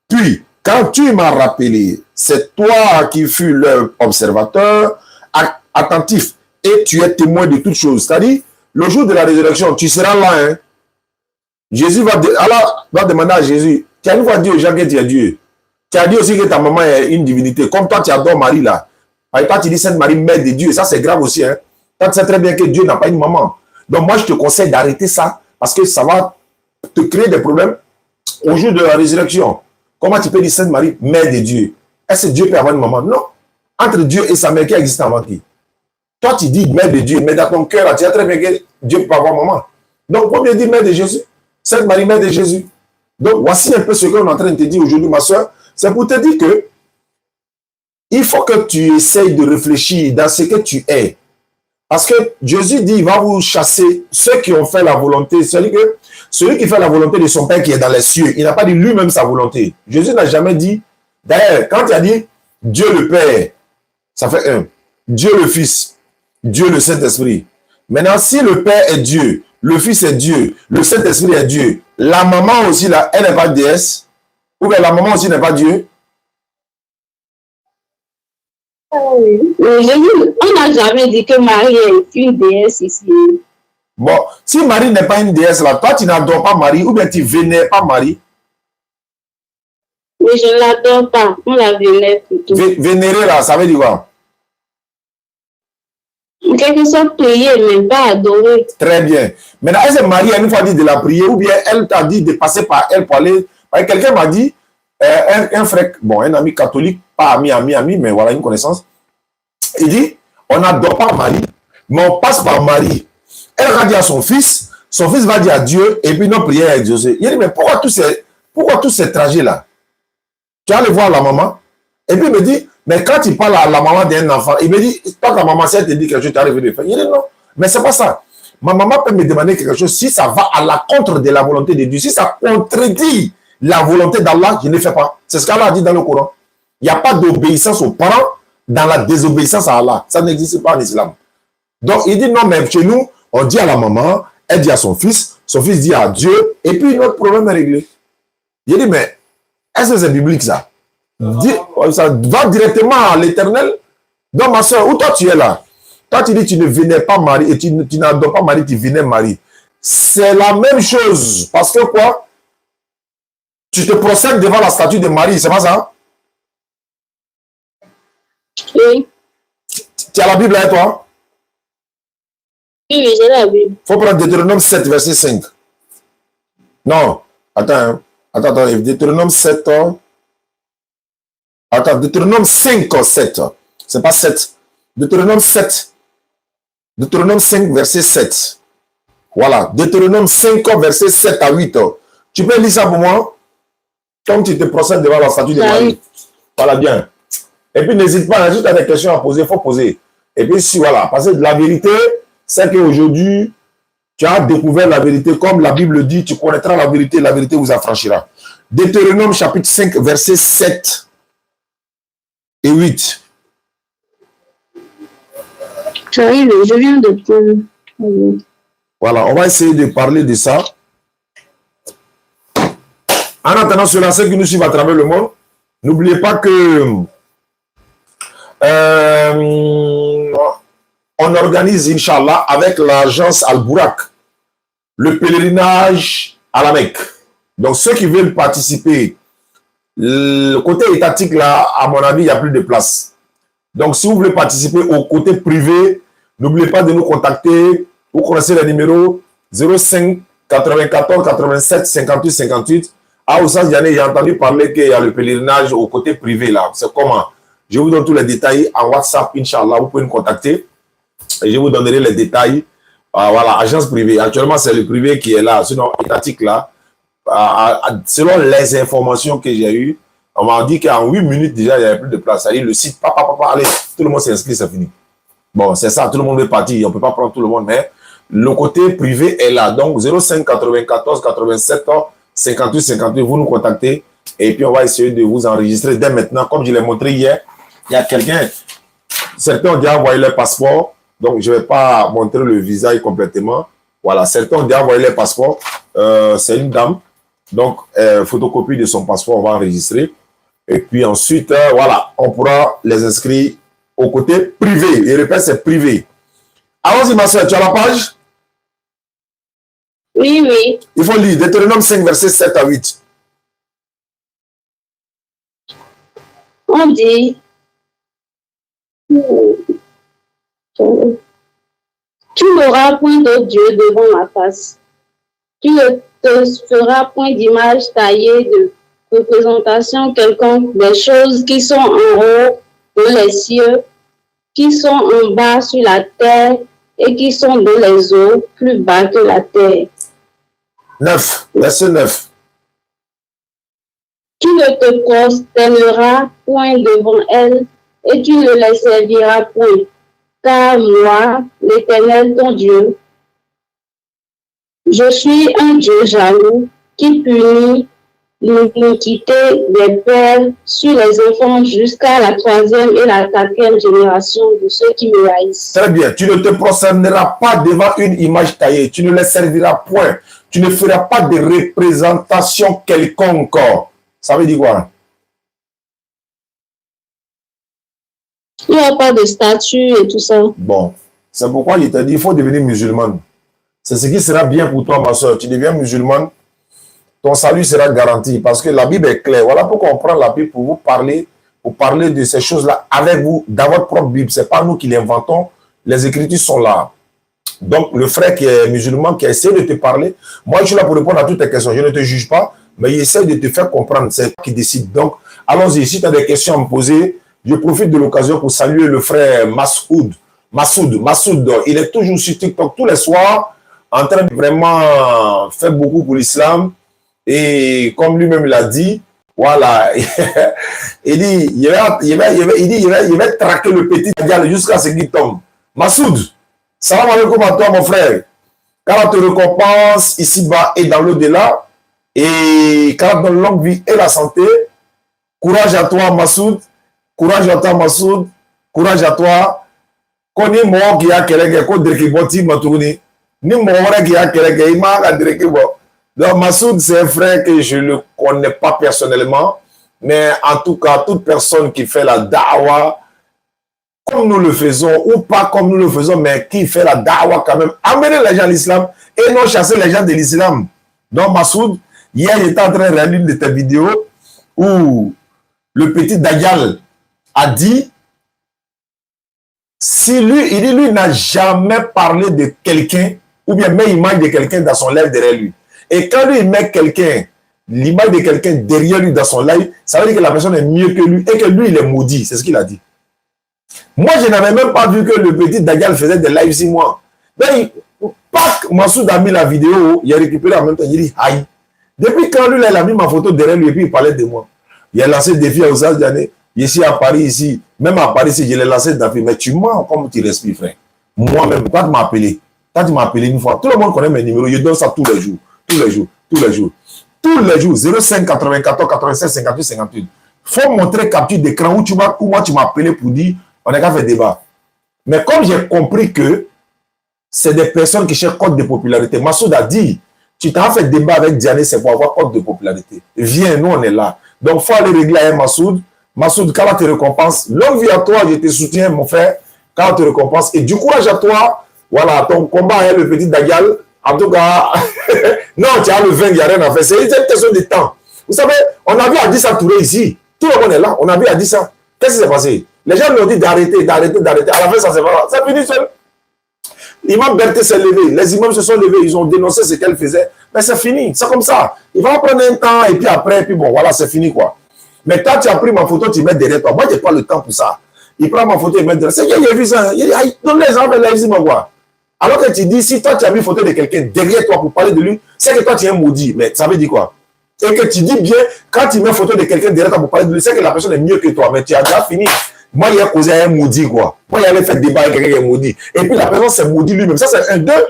Puis, quand tu m'as rappelé, c'est toi qui fus leur observateur attentif et tu es témoin de toutes choses. C'est-à-dire, le jour de la résurrection, tu seras là. Hein? Allah va demander à Jésus, tu as une fois dit aux gens que tu es Dieu. Tu as dit aussi que ta maman est une divinité. Comme toi, tu adores Marie là. Et toi, tu dis Sainte Marie, mère de Dieu. Ça, c'est grave aussi. Hein? Toi, tu sais très bien que Dieu n'a pas une maman. Donc, moi, je te conseille d'arrêter ça parce que ça va te créer des problèmes au jour de la résurrection. Comment tu peux dire Sainte Marie, mère de Dieu? Est-ce que Dieu peut avoir une maman? Non. Entre Dieu et sa mère, qui existe avant qui? Toi, tu dis mère de Dieu, mais dans ton cœur, tu sais très bien que Dieu peut avoir maman. Donc, combien dit mère de Jésus? Sainte Marie, mère de Jésus. Donc, voici un peu ce qu'on est en train de te dire aujourd'hui, ma soeur. C'est pour te dire que il faut que tu essayes de réfléchir dans ce que tu es. Parce que Jésus dit, il va vous chasser ceux qui ont fait la volonté. Celui qui fait la volonté de son Père qui est dans les cieux, il n'a pas dit lui-même sa volonté. Jésus n'a jamais dit, d'ailleurs, quand il a dit Dieu le Père, ça fait un. Dieu le Fils, Dieu le Saint-Esprit. Maintenant, si le Père est Dieu, le Fils est Dieu, le Saint-Esprit est Dieu, la maman aussi, là, elle n'est pas déesse, ou bien la maman aussi n'est pas Dieu. Oui. On n'a jamais dit que Marie est une déesse ici. Bon, si Marie n'est pas une déesse là, toi tu n'adores pas Marie ou bien tu vénères pas Marie? Mais je ne l'adore pas, on la vénère plutôt. Vénérer là, ça veut dire quoi? En quelque sorte, prier, mais pas adorer. Très bien. Maintenant, est-ce que Marie a une fois dit de la prier ou bien elle t'a dit de passer par elle pour aller... Quelqu'un m'a dit, un frère, bon, un ami catholique, pas ami, mais voilà, une connaissance. Il dit, on n'adore pas Marie, mais on passe par Marie. Elle va dire à son fils va dire à Dieu, et puis notre prière est exaucée. Il dit, mais pourquoi tous ces trajets-là? Tu vas aller voir la maman, et puis il me dit, mais quand il parle à la maman d'un enfant, il me dit, toi, ta maman, si elle te dit quelque chose, tu arrives de faire. Il dit, non, mais c'est pas ça. Ma maman peut me demander quelque chose, si ça va à la contre de la volonté de Dieu, si ça contredit la volonté d'Allah, je ne le fais pas. C'est ce qu'Allah a dit dans le Coran. Il n'y a pas d'obéissance aux parents dans la désobéissance à Allah. Ça n'existe pas en islam. Donc, il dit, non, mais chez nous, on dit à la maman, elle dit à son fils dit à Dieu, et puis notre problème est réglé. Il dit, mais est-ce que c'est biblique ça? Ça va directement à l'Éternel. Donc, ma soeur, où toi tu es là? Toi, tu dis tu ne vénères pas Marie et tu n'adores pas Marie, tu vénères Marie. C'est la même chose. Parce que quoi? Tu te procèdes devant la statue de Marie, c'est pas ça? Oui. Tu as la Bible avec toi? Oui, j'ai la Bible. Il faut prendre Deutéronome 7, verset 5. Non, attends, Deutéronome 7. Attends, Deutéronome 5, 7. C'est pas 7. Deutéronome 7. Deutéronome 5, verset 7. Voilà, Deutéronome 5, verset 7 à 8. Tu peux lire ça pour moi? Comme tu te procèdes devant la statue de Marie. Voilà, bien. Et puis, n'hésite pas, si tu as des questions à poser, il faut poser. Et puis, si, voilà, parce que la vérité, c'est qu'aujourd'hui, tu as découvert la vérité. Comme la Bible dit, tu connaîtras la vérité vous affranchira. Deutéronome chapitre 5, verset 7. et 8. J'arrive, je viens de prendre. Voilà, on va essayer de parler de ça. En attendant cela, ceux qui nous suivent à travers le monde, n'oubliez pas que on organise, Inch'Allah, avec l'agence Al-Bourak, le pèlerinage à la Mecque. Donc, ceux qui veulent participer, le côté étatique, là, à mon avis, il n'y a plus de place. Donc, si vous voulez participer au côté privé, n'oubliez pas de nous contacter. Vous connaissez le numéro 05 94 87 58 58. Ah, Oussas Diané, j'ai entendu parler qu'il y a le pèlerinage au côté privé là. C'est comment? Je vous donne tous les détails en WhatsApp, Inch'Allah. Vous pouvez nous contacter et je vous donnerai les détails. Voilà, agence privée. Actuellement, c'est le privé qui est là. Sinon, étatique là, selon les informations que j'ai eues, on m'a dit qu'en 8 minutes déjà, il n'y avait plus de place. C'est-à-dire le site, allez, tout le monde s'inscrit, c'est fini. Bon, c'est ça, tout le monde est parti. On ne peut pas prendre tout le monde, mais le côté privé est là. Donc, 05 94 87 58 58, vous nous contactez et puis on va essayer de vous enregistrer dès maintenant. Comme je l'ai montré hier, il y a quelqu'un, certains ont déjà envoyé leur passeport, donc je ne vais pas montrer le visage complètement. Voilà, certains ont déjà envoyé leur passeport. C'est une dame, donc photocopie de son passeport, on va enregistrer. Et puis ensuite, voilà, on pourra les inscrire au côté privé. Et répète, c'est privé. Allons-y, ma soeur, tu as la page? Oui, oui. Il faut lire Deutéronome 5, versets 7 à 8. On dit, tu n'auras point d'autre Dieu devant ma face. Tu ne te feras point d'image taillée de représentation quelconque des choses qui sont en haut dans les cieux, qui sont en bas sur la terre et qui sont dans les eaux plus bas que la terre. 9, verset 9. Tu ne te prosterneras point devant elles et tu ne les serviras point, car moi, l'Éternel ton Dieu, je suis un Dieu jaloux qui punit l'iniquité des pères sur les enfants jusqu'à la 3e et la 4e génération de ceux qui me haïssent. Très bien. Tu ne te prosterneras pas devant une image taillée. Tu ne les serviras point. Tu ne feras pas de représentation quelconque. Ça veut dire quoi? Il n'y a pas de statue et tout ça. Bon, c'est pourquoi il t'a dit il faut devenir musulmane. C'est ce qui sera bien pour toi, ma soeur. Tu deviens musulmane, ton salut sera garanti parce que la Bible est claire. Voilà pourquoi on prend la Bible pour vous parler, de ces choses-là avec vous, dans votre propre Bible. Ce n'est pas nous qui l'inventons. Les Écritures sont là. Donc, le frère qui est musulman, qui essaie de te parler, moi, je suis là pour répondre à toutes tes questions. Je ne te juge pas, mais il essaie de te faire comprendre. C'est toi qui décide. Donc, allons-y. Si tu as des questions à me poser, je profite de l'occasion pour saluer le frère Massoud. Il est toujours sur TikTok tous les soirs, en train de vraiment faire beaucoup pour l'islam. Et comme lui-même l'a dit, voilà, il dit, il va traquer le petit Dajjal jusqu'à ce qu'il tombe. Massoud, salam alaikum à toi, mon frère. Qu'Allah te récompense ici-bas et dans l'au-delà. Et qu'Allah donne longue vie et la santé. Courage à toi, Massoud. Courage à toi, Massoud. Courage à toi. Koni mo qui a quelqu'un ko direki boti matouni. Ni mo wara qui a quelqu'un il m'a direki bo. Donc Massoud, c'est un frère que je ne connais pas personnellement, mais en tout cas, toute personne qui fait la da'wa comme nous le faisons, ou pas comme nous le faisons, mais qui fait la da'wa quand même, amener les gens à l'islam et non chasser les gens de l'islam. Donc Massoud, hier, j'étais en train de regarder une de tes vidéos où le petit Dajjal a dit, si lui, il dit, lui n'a jamais parlé de quelqu'un, ou bien met l'image de quelqu'un dans son lèvre derrière lui. Et quand lui, il met quelqu'un, l'image de quelqu'un derrière lui dans son live, ça veut dire que la personne est mieux que lui et que lui, il est maudit. C'est ce qu'il a dit. Moi, je n'avais même pas vu que le petit Dajjal faisait des lives 6 mois. Mais, Massoud a mis la vidéo, il a récupéré en même temps, il dit, aïe. Depuis quand lui, il a mis ma photo derrière lui et puis il parlait de moi. Il a lancé des défis à Oussas Diané. Ici à Paris, ici, même à Paris, ici, je l'ai lancé des défis. Mais tu mens comme tu respires, frère. Moi-même, quand tu m'as appelé, une fois, tout le monde connaît mes numéros, je donne ça tous les jours. 05 94 96 58 58. faut montrer capture d'écran où moi tu m'as appelé pour dire on a qu'à faire débat. Mais comme j'ai compris que c'est des personnes qui cherchent code de popularité, Massoud a dit, tu t'as fait débat avec Diané, c'est pour avoir code de popularité. Viens, nous on est là. Donc il faut aller régler avec Massoud. Massoud, quand te récompense, longue vie à toi, je te soutiens mon frère, quand te récompense. Et du courage à toi, voilà, ton combat avec le petit Dagal, en tout cas, non, tu as le 20, il n'y a rien à faire. C'est une question de temps. Vous savez, on a vu Adissa Touré ici. Tout le monde est là. On a vu Adissa. Qu'est-ce qui s'est passé? Les gens lui ont dit d'arrêter, d'arrêter, d'arrêter. À la fin, ça s'est pas. C'est fini seul. L'imam Berthe s'est levé. Les imams se sont levés. Ils ont dénoncé ce qu'elle faisait. Mais c'est fini. C'est comme ça. Il va prendre un temps et puis après, puis bon, voilà, c'est fini quoi. Mais quand tu as pris ma photo, tu mets derrière toi. Moi, je n'ai pas le temps pour ça. Il prend ma photo et met derrière. C'est qu'il a vu ça. Il donne les gens vers l'aisement quoi. Alors que tu dis, si toi tu as mis une photo de quelqu'un derrière toi pour parler de lui, c'est que toi tu es un maudit. Mais ça veut dire quoi? Et que tu dis bien, quand tu mets une photo de quelqu'un derrière toi pour parler de lui, c'est que la personne est mieux que toi. Mais tu as déjà fini. Moi, il a causé un maudit, quoi. Moi, il allait faire débat avec quelqu'un qui est maudit. Et puis la personne s'est maudit lui-même. Ça, c'est un deux.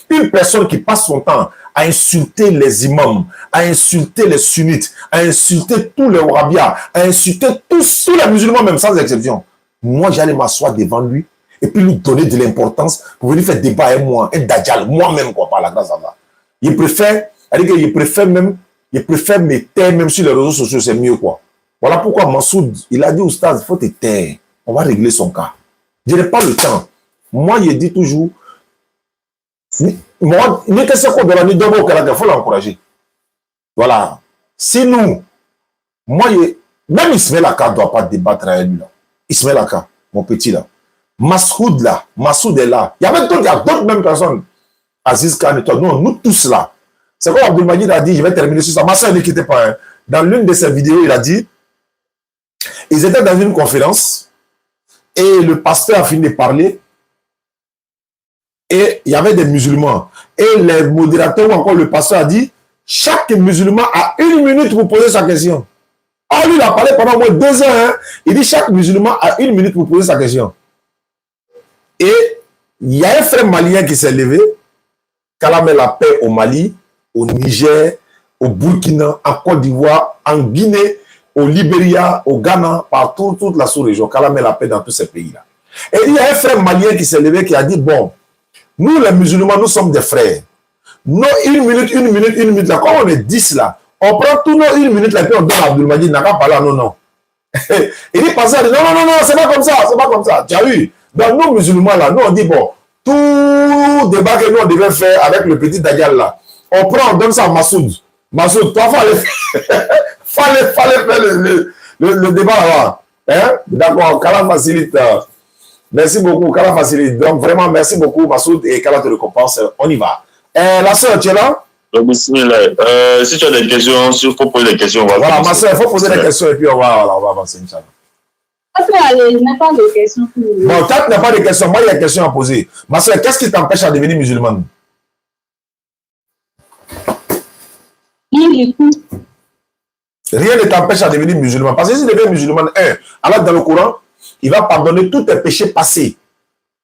Une personne qui passe son temps à insulter les imams, à insulter les sunnites, à insulter tous les wahhabias, à insulter tous les musulmans, même sans exception. Moi, j'allais m'asseoir devant lui et puis lui donner de l'importance pour venir faire débat avec moi, un dajjal, moi-même, quoi, par la grâce d'Allah. Il préfère me taire même sur les réseaux sociaux, c'est mieux, quoi. Voilà pourquoi Massoud, il a dit au stade, il faut te taire, on va régler son cas. Je n'ai pas le temps. Moi, je dis toujours, moi, il faut l'encourager. Voilà. Si nous, moi, même Ismaël Aka ne doit pas débattre avec lui, là. Ismaël Aka, mon petit, là. Massoud là, Massoud est là. Il y a d'autres mêmes personnes. Aziz Khan et toi, nous tous là. C'est comme Abdul Majid a dit, je vais terminer sur ça. Ma soeur ne quittez pas. Hein. Dans l'une de ses vidéos, il a dit, ils étaient dans une conférence et le pasteur a fini de parler et il y avait des musulmans. Et les modérateurs ou encore le pasteur a dit, chaque musulman a 1 minute pour poser sa question. Oh, lui, il a parlé pendant au moins 2 heures. Hein. Il dit, chaque musulman a 1 minute pour poser sa question. Et il y a un frère malien qui s'est levé, qu'Allah met la paix au Mali, au Niger, au Burkina, en Côte d'Ivoire, en Guinée, au Libéria, au Ghana, partout, toute la sous-région, qu'Allah met la paix dans tous ces pays-là. Et il y a un frère malien qui s'est levé, qui a dit, bon, nous les musulmans, nous sommes des frères. Nos 1 minute, là, quand on est 10 là, on prend tous nos 1 minute là, et puis on donne à Abdul Majid, n'a pas parlé à non. Il dit, pasteur, non, c'est pas comme ça, tu as vu. Dans nos musulmans là, nous on dit bon, tout débat que nous on devait faire avec le petit Dagal là, on prend, on donne ça à Massoud. Massoud, toi, fallait faire le débat là-bas. Hein? D'accord, Kala facilite. Merci beaucoup, Kala facilite. Donc vraiment, merci beaucoup Massoud et Kala te récompense. On y va. La soeur, tu es là? Si tu as des questions, il faut poser des questions. Voilà, ma soeur, il faut poser des questions et puis on va avancer, Inch'Allah. Je n'ai pas de questions. Bon, toi, tu n'as pas de questions. Moi, il y a des questions à poser. Ma soeur, qu'est-ce qui t'empêche à devenir musulmane? Rien ne t'empêche à devenir musulman. Parce que si tu deviens musulman, Allah dans le Coran, il va pardonner tous tes péchés passés.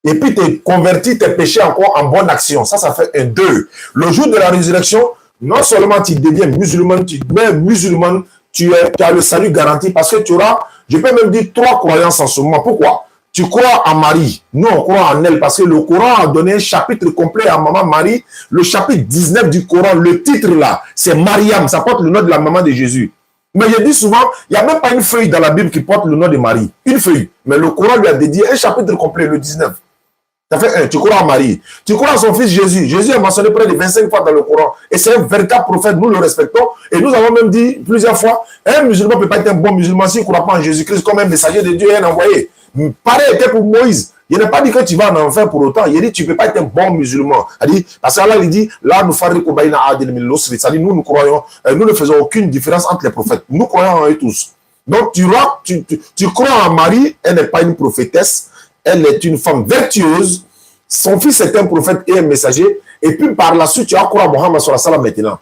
Et puis, tu convertis tes péchés encore en bonne action. Ça fait un 2. Le jour de la résurrection, non seulement tu deviens musulman, tu as le salut garanti parce que tu auras, je peux même dire 3 croyances en ce moment. Pourquoi? Tu crois en Marie. Nous, on croit en elle parce que le Coran a donné un chapitre complet à maman Marie. Le chapitre 19 du Coran, le titre là, c'est Mariam. Ça porte le nom de la maman de Jésus. Mais je dis souvent, il n'y a même pas une feuille dans la Bible qui porte le nom de Marie. Une feuille. Mais le Coran lui a dédié un chapitre complet, le 19. Ça fait 1. Tu crois en Marie. Tu crois en son fils Jésus. Jésus est mentionné près de 25 fois dans le Coran. Et c'est un véritable prophète. Nous le respectons. Et nous avons même dit plusieurs fois, un musulman ne peut pas être un bon musulman s'il ne croit pas en Jésus-Christ comme un messager de Dieu et un envoyé. Pareil était pour Moïse. Il n'a pas dit que tu vas en enfer pour autant. Il dit tu ne peux pas être un bon musulman. Parce qu'Allah il dit, là nous c'est-à-dire nous croyons, nous ne faisons aucune différence entre les prophètes. Nous croyons en eux tous. Donc tu crois en Marie, elle n'est pas une prophétesse. Elle est une femme vertueuse. Son fils est un prophète et un messager. Et puis par la suite, tu vas croire en Mohammed maintenant.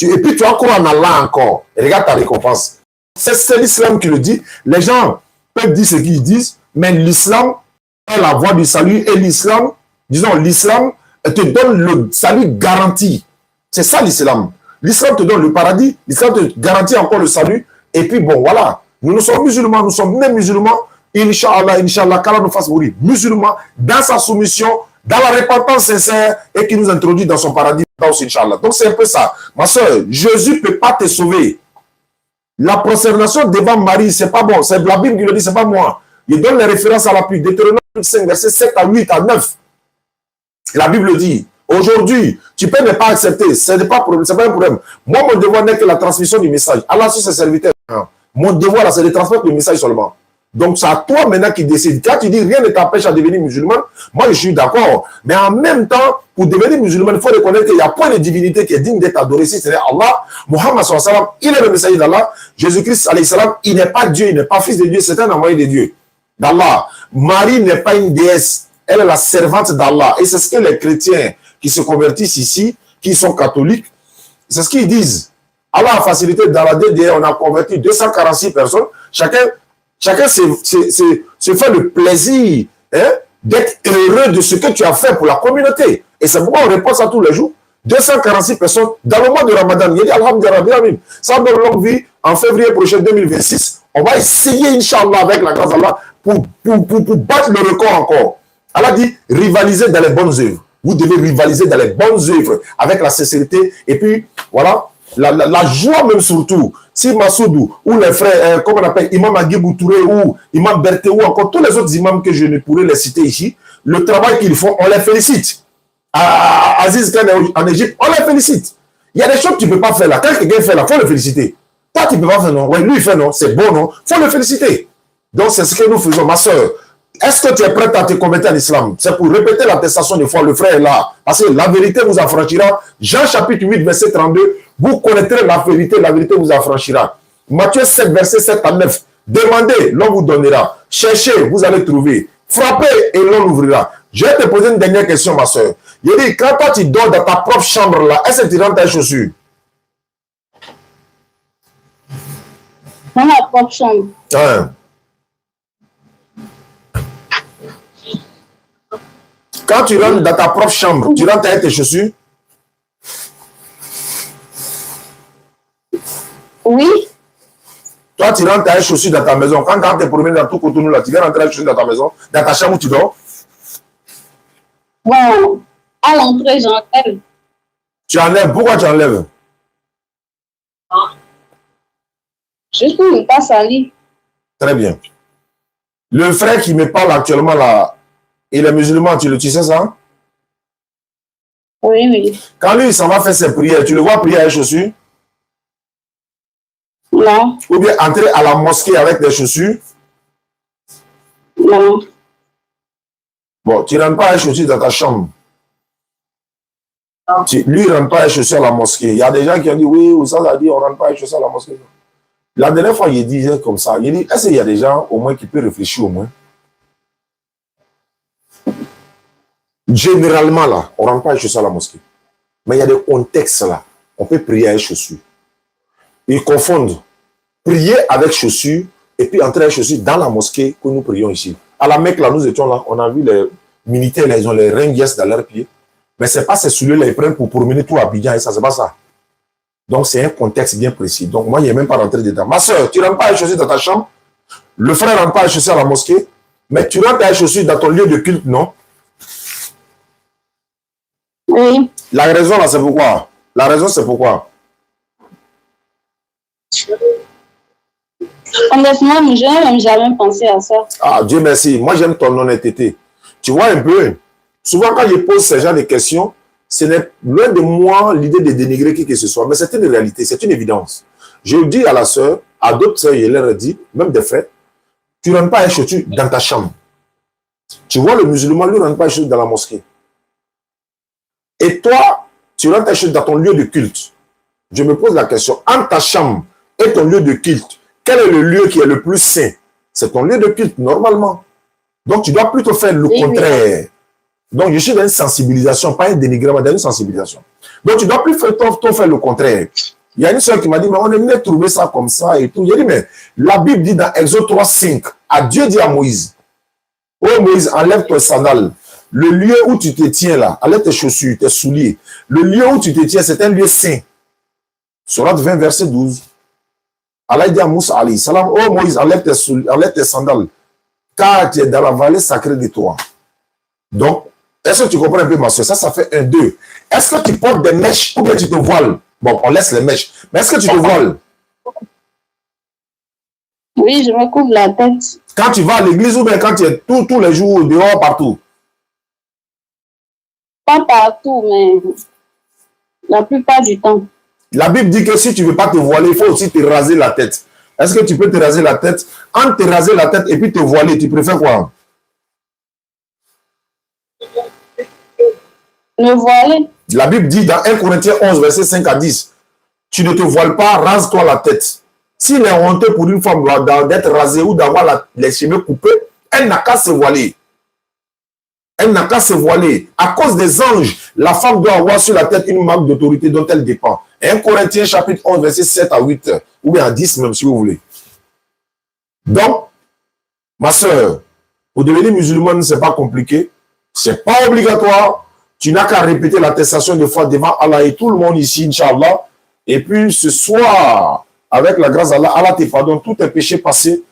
Et puis tu vas croire en Allah encore. Et regarde ta récompense. C'est l'islam qui le dit. Les gens peuvent dire ce qu'ils disent, mais l'islam est la voie du salut. Et l'islam, disons, l'islam te donne le salut garanti. C'est ça l'islam. L'islam te donne le paradis. L'islam te garantit encore le salut. Et puis bon, voilà. Nous sommes musulmans, nous sommes même musulmans. Inch'Allah, Inch'Allah, qu'Allah nous fasse mourir. Musulmans, dans sa soumission, dans la repentance sincère et qui nous introduit dans son paradis, Inch'Allah. Donc c'est un peu ça. Ma soeur, Jésus ne peut pas te sauver. La prosternation devant Marie, c'est pas bon. C'est la Bible qui le dit, c'est pas moi. Il donne les références à l'appui. Deutéronome 5, versets 7 à 8 à 9. La Bible dit, aujourd'hui, tu peux ne pas accepter. Ce n'est pas un problème. Moi, mon devoir n'est que la transmission du message. Allah sur ses serviteurs. Mon devoir, là, c'est de transmettre le message seulement. Donc, c'est à toi maintenant qui décide. Quand tu dis rien ne t'empêche à devenir musulman, moi, je suis d'accord. Mais en même temps, pour devenir musulman, il faut reconnaître qu'il y a point de divinité qui est digne d'être adoré. Si c'est Allah, Muhammad sallallahu alayhi wa sallam, il est le messager d'Allah. Jésus-Christ alayhi salam, il n'est pas Dieu, il n'est pas fils de Dieu, c'est un envoyé de Dieu. D'Allah. Marie n'est pas une déesse, elle est la servante d'Allah. Et c'est ce que les chrétiens qui se convertissent ici, qui sont catholiques, c'est ce qu'ils disent. Allah a facilité dans la DDR, on a converti 246 personnes. Chacun se fait le plaisir d'être heureux de ce que tu as fait pour la communauté. Et c'est pourquoi on répond ça tous les jours. 246 personnes dans le mois de Ramadan. Il dit Alhamdulillah, ça donne longue vie. En février prochain 2026, on va essayer, Inch'Allah, avec la grâce d'Allah, pour battre le record encore. Allah dit rivaliser dans les bonnes œuvres. Vous devez rivaliser dans les bonnes œuvres avec la sincérité. Et puis, voilà, la joie même surtout. Si Massoudou ou les frères, comme on appelle, Imam Aguibou Touré ou Imam Berté ou encore tous les autres imams que je ne pourrais les citer ici, le travail qu'ils font, on les félicite. À Aziz Khan en Égypte, on les félicite. Il y a des choses que tu ne peux pas faire là. Quand quelqu'un fait là, il faut le féliciter. Toi, tu ne peux pas faire non. Ouais, lui, il fait non. C'est bon, non. Il faut le féliciter. Donc, c'est ce que nous faisons. Ma soeur, est-ce que tu es prête à te convertir à l'islam? C'est pour répéter l'attestation des fois. Le frère est là. Parce que la vérité vous affranchira. Jean chapitre 8, verset 32. Vous connaîtrez la vérité vous affranchira. Matthieu 7, verset 7 à 9. Demandez, l'on vous donnera. Cherchez, vous allez trouver. Frappez et l'on ouvrira. Je vais te poser une dernière question, ma soeur. Je dis, quand toi tu dors dans ta propre chambre là, est-ce que tu rentres tes chaussures? Dans ma propre chambre. Hein? Quand tu rentres dans ta propre chambre, tu rentres avec tes chaussures? Oui. Toi, tu rentres avec tes chaussures dans ta maison. Quand tu es promené dans tout Cotonou là, tu viens rentrer avec tes chaussures dans ta maison, dans ta chambre où tu dors? Bon, à l'entrée, j'enlève. Tu enlèves. Pourquoi tu enlèves? Juste pour ne pas salir. Très bien. Le frère qui me parle actuellement là, il est musulman, tu sais ça? Oui, oui. Quand lui, il s'en va faire ses prières, tu le vois prier avec les chaussures? Non. Ou bien entrer à la mosquée avec des chaussures? Non. Bon, tu ne rentres pas avec les chaussures dans ta chambre. Lui, il ne rentre pas avec les chaussures à la mosquée. Il y a des gens qui ont dit, oui, ça a dit, on ne rentre pas avec les chaussures à la mosquée. La dernière fois, il disait comme ça. Il dit, est-ce qu'il y a des gens au moins qui peuvent réfléchir au moins? Généralement, là, on ne rentre pas avec les chaussures à la mosquée. Mais il y a des contextes là. On peut prier avec chaussures. Ils confondent prier avec chaussures et puis entrer avec chaussures dans la mosquée que nous prions ici. À la Mecque, là, nous étions là, on a vu les militaires, là, ils ont les ringues dans leurs pieds. Mais ce n'est pas ces souliers-là, ils prennent pour promener tout à Abidjan et ça, c'est pas ça. Donc, c'est un contexte bien précis. Donc, moi, il n'y a même pas rentré dedans. Ma soeur, tu ne rentres pas avec chaussures dans ta chambre. Le frère ne rentre pas avec chaussures à la mosquée. Mais tu rentres avec chaussures dans ton lieu de culte, non? Oui. La raison, là, c'est pourquoi? La raison, c'est pourquoi? Honnêtement, je n'ai même jamais pensé à ça. Ah, Dieu merci. Moi, j'aime ton honnêteté. Tu vois un peu, souvent quand je pose ce genre de questions, ce n'est loin de moi l'idée de dénigrer qui que ce soit, mais c'est une réalité, c'est une évidence. Je dis à la sœur, à d'autres sœurs, je leur ai dit, même des frères, tu ne rentres pas avec chaussures dans ta chambre. Tu vois, le musulman, lui, ne rentre pas avec chaussures dans la mosquée. Et toi, tu rentres avec chaussures dans ton lieu de culte. Je me pose la question, entre ta chambre et ton lieu de culte, quel est le lieu qui est le plus saint? C'est ton lieu de culte, normalement. Donc, tu dois plutôt faire le contraire. Donc, je suis dans une sensibilisation, pas un dénigrement, dans une sensibilisation. Donc, tu dois plus faire le contraire. Il y a une soeur qui m'a dit, mais on aimerait trouver ça comme ça et tout. J'ai dit, mais la Bible dit dans Exode 3, 5, Dieu dit à Moïse, oh Moïse, enlève tes sandales. Le lieu où tu te tiens là, enlève tes chaussures, tes souliers. Le lieu où tu te tiens, c'est un lieu saint. Sourate 20, verset 12. Allah dit à Moussa alayhi salam, oh Moïse, enlève tes sandales, car tu es dans la vallée sacrée de toi. Donc, est-ce que tu comprends un peu ma soeur? Ça fait 1, 2. Est-ce que tu portes des mèches ou bien tu te voiles? Bon, on laisse les mèches. Mais est-ce que tu te voiles? Oui, je me couvre la tête. Quand tu vas à l'église ou bien quand tu es tous les jours dehors, partout? Pas partout, mais la plupart du temps. La Bible dit que si tu ne veux pas te voiler, il faut aussi te raser la tête. Est-ce que tu peux te raser la tête? Entre te raser la tête et puis te voiler, tu préfères quoi? Me voiler. La Bible dit dans 1 Corinthiens 11, verset 5 à 10, tu ne te voiles pas, rase-toi la tête. S'il est honteux pour une femme d'être rasée ou d'avoir les cheveux coupés, elle n'a qu'à se voiler. Elle n'a qu'à se voiler. À cause des anges, la femme doit avoir sur la tête une marque d'autorité dont elle dépend. 1 Corinthiens chapitre 11, verset 7 à 8, ou bien à 10 même si vous voulez. Donc, ma soeur, pour devenir musulmane, ce n'est pas compliqué. Ce n'est pas obligatoire. Tu n'as qu'à répéter l'attestation de foi devant Allah et tout le monde ici, Inch'Allah. Et puis ce soir, avec la grâce d'Allah, Allah te pardonne tous tes péchés passés.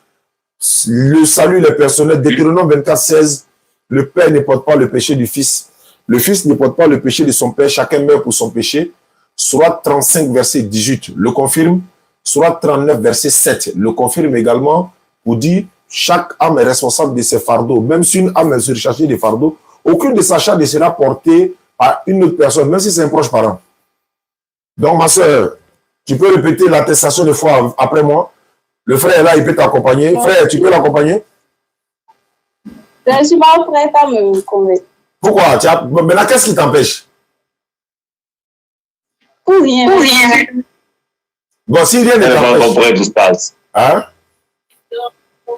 Le salut, les personnels. Deutéronome 24, 16. Le Père ne porte pas le péché du Fils. Le Fils ne porte pas le péché de son Père. Chacun meurt pour son péché. Sourate 35, verset 18, le confirme. Sourate 39, verset 7, le confirme également pour dire chaque âme est responsable de ses fardeaux. Même si une âme est surchargée de fardeaux, aucune de sa charge ne sera portée par une autre personne, même si c'est un proche parent. Donc, ma soeur, tu peux répéter l'attestation de foi après moi. Le frère est là, il peut t'accompagner. Frère, tu peux l'accompagner? Je ne suis pas prête à me convaincre. Pourquoi? Maintenant, qu'est-ce qui t'empêche? Pour rien. Bon, si rien ne Elle n'est pas encore t'empêche. prête, oustaz. Hein?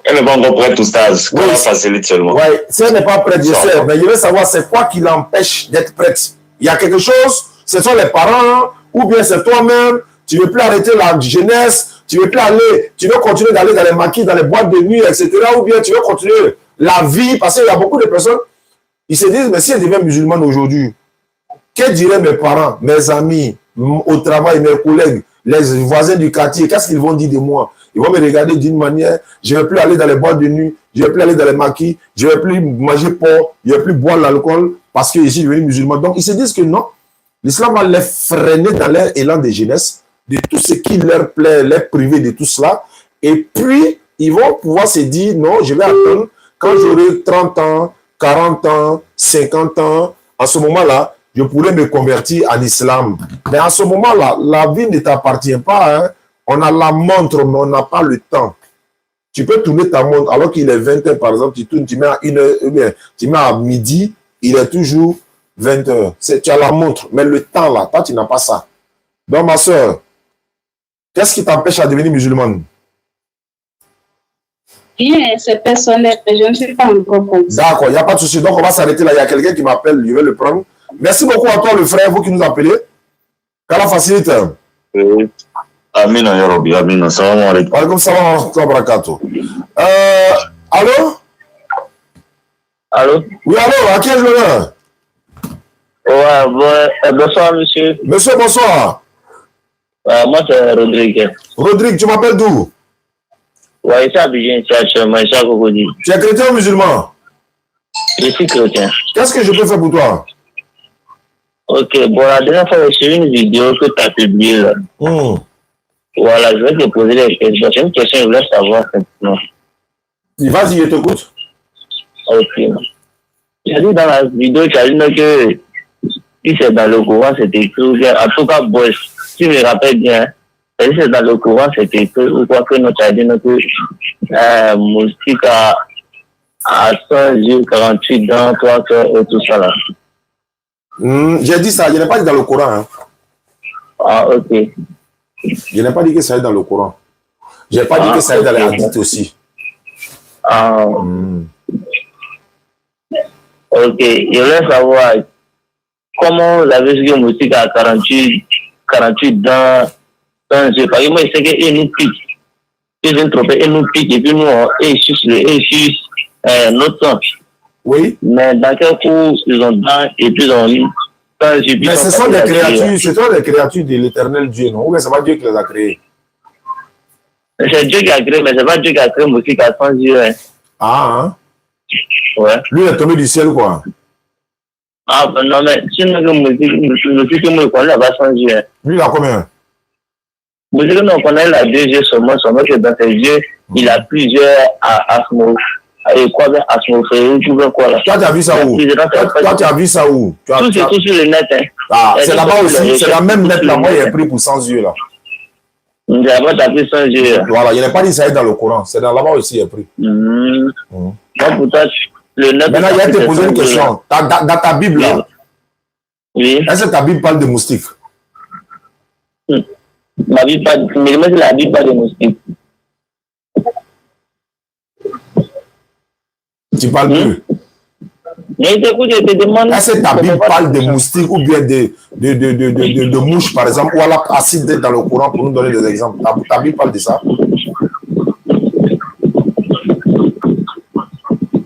Elle n'est pas encore prête, oustaz. Qu'on la facilite seulement. Oui, si elle n'est pas prête, je sais, mais je veux savoir c'est quoi qui l'empêche d'être prête. Il y a quelque chose, ce sont les parents, ou bien c'est toi-même, tu ne veux plus arrêter la jeunesse, tu veux plus aller, tu veux continuer d'aller dans les maquis, dans les boîtes de nuit, etc. Ou bien tu veux continuer la vie, parce qu'il y a beaucoup de personnes, ils se disent, mais si elle devient musulmane aujourd'hui, que diraient mes parents, mes amis, au travail, mes collègues, les voisins du quartier, qu'est-ce qu'ils vont dire de moi? Ils vont me regarder d'une manière, je ne vais plus aller dans les boîtes de nuit, je ne vais plus aller dans les maquis, je ne vais plus manger porc, je ne vais plus boire l'alcool parce que je suis devenu musulman. Donc, ils se disent que non, l'islam va les freiner dans leur élan de jeunesse, de tout ce qui leur plaît, les priver de tout cela. Et puis, ils vont pouvoir se dire, non, je vais attendre quand j'aurai 30 ans, 40 ans, 50 ans. À ce moment-là, je pourrais me convertir en islam. Mais à ce moment-là, la vie ne t'appartient pas. Hein. On a la montre, mais on n'a pas le temps. Tu peux tourner ta montre, alors qu'il est 20 h, par exemple, tu tournes, tu mets à 1 h, tu mets à midi, il est toujours 20 h. Tu as la montre, mais le temps là, toi, tu n'as pas ça. Donc, ma soeur, qu'est-ce qui t'empêche à devenir musulmane? Bien, c'est personnel, je ne suis pas encore prête. D'accord, il n'y a pas de souci. Donc, on va s'arrêter là. Il y a quelqu'un qui m'appelle, je vais le prendre. Merci beaucoup à toi, le frère, vous qui nous appelez. Qu'Allah facilite. Amin, ya Rabbi, amin. Salam alaikum. Alaikum salam wa rahmatullahi wa barakatuh. Allô? Allô? Oui, allô, à qui est-ce l'honneur? Ouais, bonsoir, monsieur. Monsieur, bonsoir. Moi, c'est Rodrigue. Rodrigue, tu m'appelles d'où? Ouais, ici à Abidjan, ici actuellement, ici à Cocody. Tu es chrétien ou musulman? Je suis chrétien. Qu'est-ce que je peux faire pour toi? Ok, bon, la dernière fois, j'ai vu une vidéo que tu as publiée là. Voilà, je vais te poser des questions. C'est une question que je voulais savoir simplement. Vas-y, je t'écoute. Ok. J'ai dit dans la vidéo, tu as dit que si c'est dans le Coran, c'est écrit, ou bien, en tout cas, bon, si je me rappelle bien, si c'est dans le Coran, c'est écrit, ou quoi que nous, tu as dit que Moustique a 100 yeux, 48 dents, 3 cœurs et tout ça là. J'ai dit ça, je n'ai pas dit dans le Coran. Hein. Ah, ok. Je n'ai pas dit que ça est dans le Coran. Je n'ai pas dit que ça est dans les hadiths aussi. Ah. Ok, je voulais savoir comment la version Moustique a 48 dents, 100 yeux. Parce que moi, je sais qu'il nous pique. Ils ont trompé, ils nous piquent, et puis nous, ils sucent notre sang. Oui. Mais dans quel coup, ils ont dents, et puis ils ont mis. Mais ce sont des créatures, ce sont des créatures de l'éternel Dieu, non? Ou bien c'est pas Dieu qui les a créées? C'est Dieu qui a créé, mais c'est pas Dieu qui a créé Moustique à 100 yeux. Hein. Ah, hein? Ouais. Lui, il est tombé du ciel, quoi. Ah, ben non, mais sinon que Moustique, moi, je connais pas 100 yeux. Hein. Lui, il a combien? Moustique, on connaît la 2 yeux seulement que dans ses yeux, il a plusieurs asthmos. Et quoi, bien, asthmophérie, tu veux quoi là? Toi, tu as vu ça où? Toi, tu as vu ça où? Tout, c'est tout sur le net, hein. Ah, c'est là-bas aussi, c'est la même net là, moi, il est pris pour 100 yeux, là. Là-bas, tu as pris 100 yeux. Voilà, il n'est pas dit ça dans le Coran, c'est là-bas aussi, il est pris. Donc, pour toi, le net. Maintenant, il y a te poser une question. Dans ta Bible, là, oui. est-ce que ta Bible parle de moustiques? Ma Bible parle, mais c'est la Bible parle de moustiques. Tu parles plus. Mais écoute, je te demande. Est-ce que ta Bible parle de moustiques ou bien de mouches, par exemple, ou alors acide dans le Coran pour nous donner des exemples? Ta Bible parle de ça?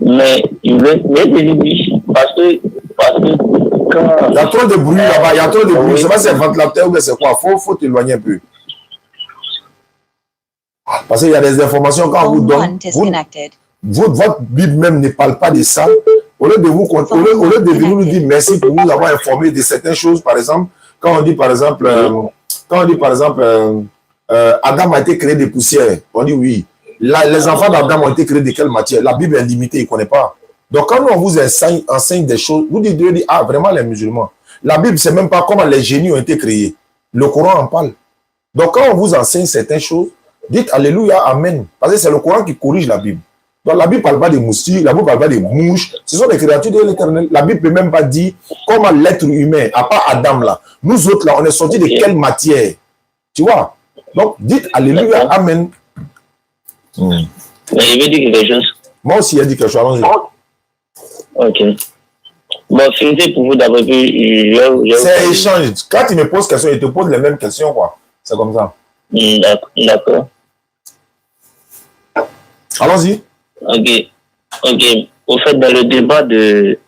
Mais je dis, parce que quand. Il y a trop de bruit là-bas, il y a trop de bruit. Je ne sais pas si c'est un ventilateur ou bien c'est quoi. Faut t'éloigner un peu. Parce qu'il y a des informations quand on vous donne. Votre Bible même ne parle pas de ça. Au lieu de vous, au lieu de venir nous dire merci pour nous avoir informé de certaines choses, par exemple, quand on dit par exemple, Adam a été créé de poussière, on dit oui. Les enfants d'Adam ont été créés de quelle matière? La Bible est limitée, il ne connaît pas. Donc quand on vous enseigne des choses, vous dites ah vraiment les musulmans. La Bible, c'est même pas comment les génies ont été créés. Le Coran en parle. Donc quand on vous enseigne certaines choses, dites Alléluia, Amen. Parce que c'est le Coran qui corrige la Bible. Donc la Bible ne parle pas des moustiques, la Bible ne parle pas des mouches. Ce sont des créatures de l'Éternel. La Bible ne peut même pas dire comment l'être humain, à part Adam là, nous autres là, on est sortis de quelle matière? Tu vois? Donc dites Alléluia, Amen. Mais je veux dire quelque chose. Moi aussi, il a dit quelque chose. Allons-y. Ok. Bon, finissez pour vous d'abord. C'est échange. Quand tu me poses question, je te pose les mêmes questions, quoi. C'est comme ça. D'accord. Allons-y. Ok. Au fait, dans le débat de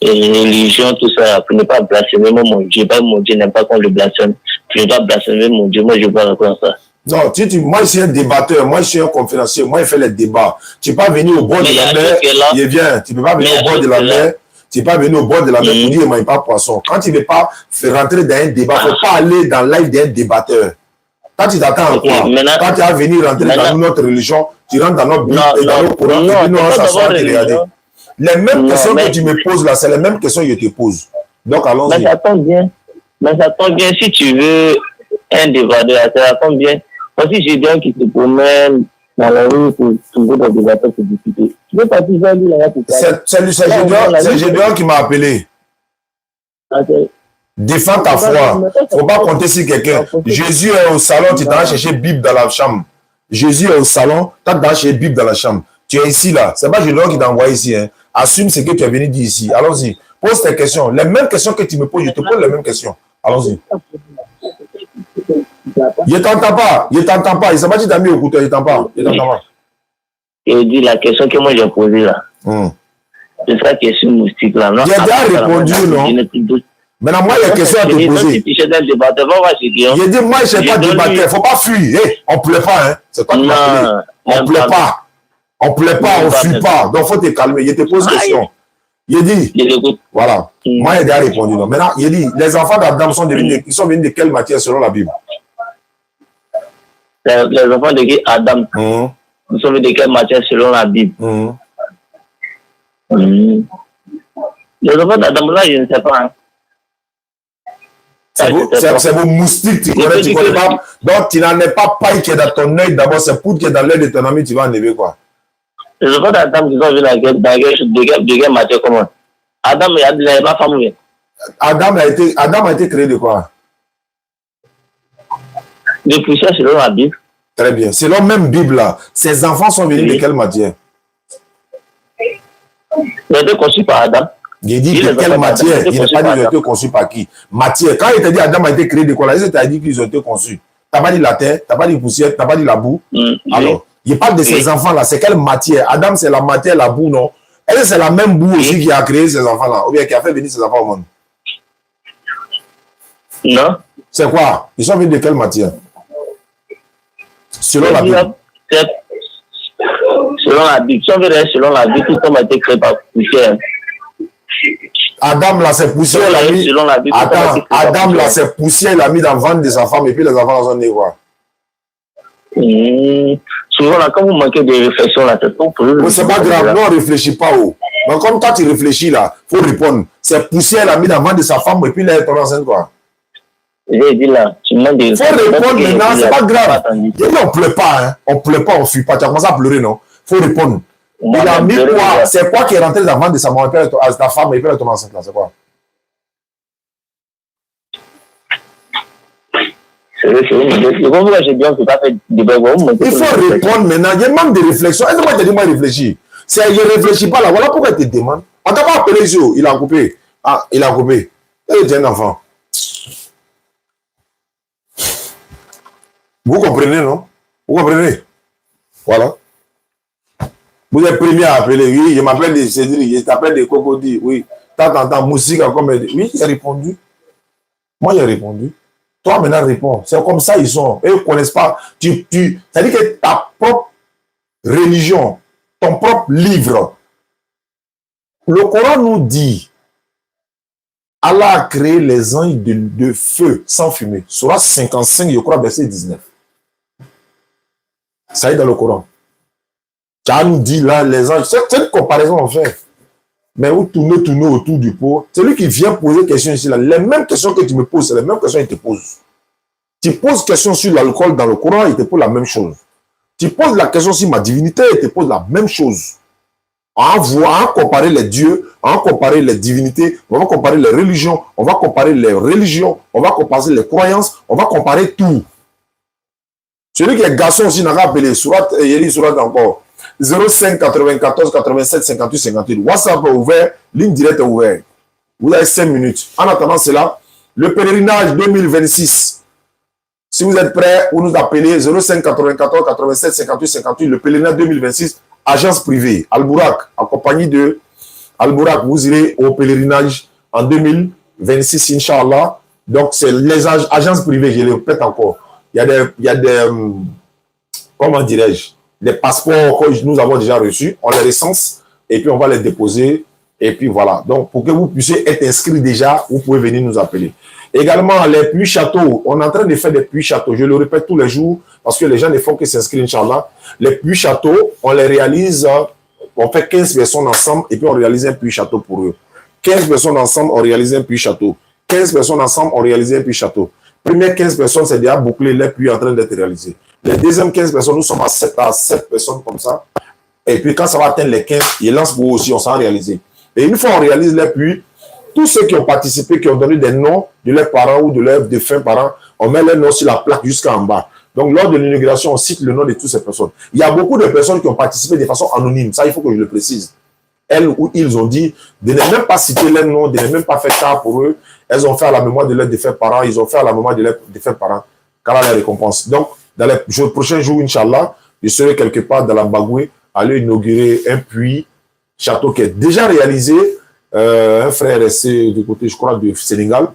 religion, tout ça, pour ne pas blasphémer mon Dieu, mon Dieu n'aime pas qu'on le blasphème. Je ne vais pas blasphémer mon Dieu, moi je ne veux pas répondre à ça. Non, moi je suis un débatteur, moi je suis un conférencier, moi je fais les débats. Tu ne peux pas venir au bord de la mer, il vient. Tu ne peux pas venir au bord de la mer. Tu ne peux pas venir au bord de la mer pour dire il ne mange pas poisson. Quand tu ne veux pas faire rentrer dans un débat, il ne faut pas aller dans live d'un débatteur. Quand tu t'attends à quoi? Quand tu vas venir rentrer dans notre religion, tu rentres dans notre Bible et dans notre Coran, et puis nous on s'assoit et regarder. Les mêmes questions que tu me poses là, c'est les mêmes questions que je te pose. Donc allons-y. Mais ça tombe bien. Si tu veux un débatteur, ça tombe bien. Parce que j'ai des gens qui se promènent dans la rue pour trouver des débatteurs pour discuter. Tu veux partir vers lui là pour parler. C'est Gédéon qui m'a appelé. Défends ta foi. Il ne faut pas compter sur quelqu'un. Jésus est au salon, tu t'en vas chercher Bible dans la chambre. Jésus est au salon, tu t'en vas chercher Bible dans la chambre. Tu es ici là. Ce n'est pas Gédéon qui t'a envoyé ici. Hein. Assume ce que tu es venu dire ici. Allons-y. Pose tes questions. Les mêmes questions que tu me poses, je te pose les mêmes questions. Allons-y. Je ne t'entends pas. Je ne t'entends pas. Il ne s'est pas dit d'amis au couteau. Je ne t'entends pas. Je dis la question que moi j'ai posée là. C'est ça qui est sur moustique là. J'ai déjà répondu, non? Maintenant, moi, il y a une question à te poser. J'ai dit, moi, je ne sais pas débattre. Il ne faut pas fuir. Hey, on ne plaît pas. Hein. C'est toi qui m'as appelé. On ne plaît pas. On ne plaît pas, on ne fuit pas. Donc, il faut te calmer. Je te pose une question. Il dit, voilà. Moi, j'ai déjà répondu. Non. Maintenant, il dit, les enfants d'Adam sont venus de quelle matière selon la Bible? Les enfants de Adam sont venus de quelle matière selon la Bible? Les enfants d'Adam, là, je ne sais pas. Hein. C'est vos moustiques, tu connais pas. Donc, tu n'en es pas paille qui est dans ton œil. D'abord, c'est poudre qui est dans l'œil de ton ami, tu vas enlever quoi? Les enfants d'Adam qui sont venus de quelle matière comment? Adam, il n'avait pas femme. Adam a été créé de quoi? De poussière selon la Bible. Très bien. Selon même Bible là, ces enfants sont venus de quelle matière? Ils ont été conçus par Adam. Il dit de quelle matière? Il n'a pas dit qu'ils ont été conçus par qui? Matière. Quand il t'a dit Adam a été créé de quoi? Là, il t'a dit qu'ils ont été conçus. Tu n'as pas dit la terre, tu n'as pas dit poussière, tu n'as pas dit la boue. Alors, il parle de ces enfants-là. C'est quelle matière? Adam, c'est la matière, la boue, non? Est-ce que c'est la même boue aussi qui a créé ces enfants-là? Ou bien qui a fait venir ces enfants au monde? Non. C'est quoi? Ils sont venus de quelle matière? Selon la Bible. selon la Bible, si on veut rester selon la Bible, tout homme a été créé par poussière. Adam, là, c'est poussière, il a mis. Selon la Bible, Attends, Adam, là, c'est poussière, il a mis dans le ventre de sa femme, et puis les enfants sont nés, quoi. Souvent, là, quand vous manquez de réflexion, là, c'est pour Mais c'est pas grave, non, on ne réfléchit pas, oh. Mais comme quand tu réfléchis, là, il faut répondre. C'est poussière, il a mis dans le ventre de sa femme, et puis là, elle est tombée enceinte, quoi. J'ai dit là, tu demandes des. Il faut répondre maintenant, c'est pas grave. Et on ne pleure pas, hein. On ne pleure pas, on ne fuit pas. Tu as commencé à pleurer, non? Il faut répondre. Il a mis quoi? C'est quoi qui est rentré dans le ventre de sa maman, à ta femme, et puis elle est tombée enceinte, là, c'est quoi? Je comprends que j'ai bien, je ne peux pas faire débat. Il faut répondre maintenant. Il y a même des réflexions. Est-ce que moi, je te dis, moi, réfléchir? Si je ne réfléchis pas là, voilà pourquoi il te demande. On t'a pas appelé ici, il a coupé. Ah, il a coupé. Il est un enfant. Vous comprenez, non? Vous comprenez? Voilà. Vous êtes premier à appeler. Oui, je m'appelle des Cédric, je t'appelle des Cocody. Oui. T'entends musique comme. Oui, j'ai répondu. Moi, j'ai répondu. Toi, maintenant, réponds. C'est comme ça, ils sont. Eux ne connaissent pas. C'est-à-dire que ta propre religion, ton propre livre, le Coran nous dit, Allah a créé les anges de feu sans fumée. Surah 55, je crois, verset 19. Ça est dans le Coran. Ça nous dit là, les anges. C'est une comparaison en fait. Mais vous tournez autour du pot. Celui qui vient poser des questions ici, là, les mêmes questions que tu me poses, c'est les mêmes questions qu'il te pose. Tu poses question sur l'alcool dans le Coran, il te pose la même chose. Tu poses la question sur ma divinité, il te pose la même chose. On va comparer les dieux, on va comparer les divinités, on va comparer les religions, on va comparer les religions, on va comparer les croyances, on va comparer tout. Celui qui est garçon aussi n'a qu'à appeler Surat, il y a Surat encore. 05 94 87 58 58. WhatsApp est ouvert, ligne directe est ouverte. Vous avez 5 minutes. En attendant cela, le pèlerinage 2026. Si vous êtes prêts, vous nous appelez 05 94 87 58 58. Le pèlerinage 2026, agence privée, Al-Bourak, accompagné de Al-Bourak. Vous irez au pèlerinage en 2026, Inch'Allah. Donc, c'est les agences privées, je le répète encore. Il y a des comment dirais-je, les passeports que nous avons déjà reçus, on les recense et puis on va les déposer et puis voilà. Donc pour que vous puissiez être inscrit déjà, vous pouvez venir nous appeler. Également les puits châteaux, on est en train de faire des puits châteaux, je le répète tous les jours parce que les gens ne font que s'inscrire, Inch'Allah. Les puits châteaux, on les réalise, on fait 15 personnes ensemble et puis on réalise un puits château pour eux. 15 personnes ensemble, on réalise un puits château. 15 personnes ensemble, on réalise un puits château. Premières 15 personnes, c'est déjà bouclé, les puits en train d'être réalisés. Les deuxièmes 15 personnes, nous sommes à 7 personnes comme ça. Et puis quand ça va atteindre les 15, ils lancent pour aussi, on s'en réaliser. Et une fois on réalise les puits, tous ceux qui ont participé, qui ont donné des noms de leurs parents ou de leurs défunts parents, on met leurs noms sur la plaque jusqu'en bas. Donc lors de l'inauguration, on cite le nom de toutes ces personnes. Il y a beaucoup de personnes qui ont participé de façon anonyme. Ça, il faut que je le précise. Elles ou ils ont dit de ne même pas citer leurs noms, de ne même pas faire ça pour eux. Elles ont fait à la mémoire de leurs défunts parents, ils ont fait à la mémoire de leurs défunts parents. Car la récompense. Donc, dans les prochains jours, Inch'Allah, je serai quelque part dans la Bagoué, aller inaugurer un puits, château qui est déjà réalisé. Un frère resté du côté, je crois, du Sénégal,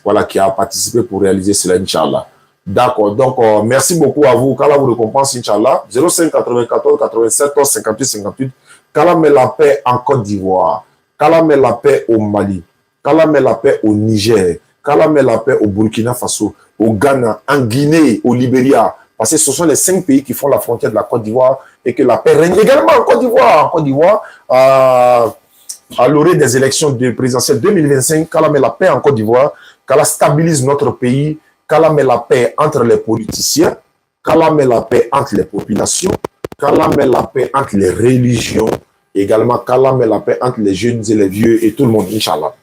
voilà, qui a participé pour réaliser cela, Inch'Allah. D'accord. Donc, merci beaucoup à vous. Qu'Allah vous récompense, Inch'Allah. 05 94 87 58 58. Qu'Allah met la paix en Côte d'Ivoire. Qu'Allah met la paix au Mali. Qu'Allah met la paix au Niger. Qu'Allah met la paix au Burkina Faso, au Ghana, en Guinée, au Libéria. Parce que ce sont les 5 pays qui font la frontière de la Côte d'Ivoire et que la paix règne également en Côte d'Ivoire. En Côte d'Ivoire, à l'orée des élections présidentielles 2025, qu'Allah met la paix en Côte d'Ivoire, qu'Allah stabilise notre pays, qu'Allah met la paix entre les politiciens, qu'Allah met la paix entre les populations, qu'Allah met la paix entre les religions, également qu'Allah met la paix entre les jeunes et les vieux et tout le monde, Inch'Allah.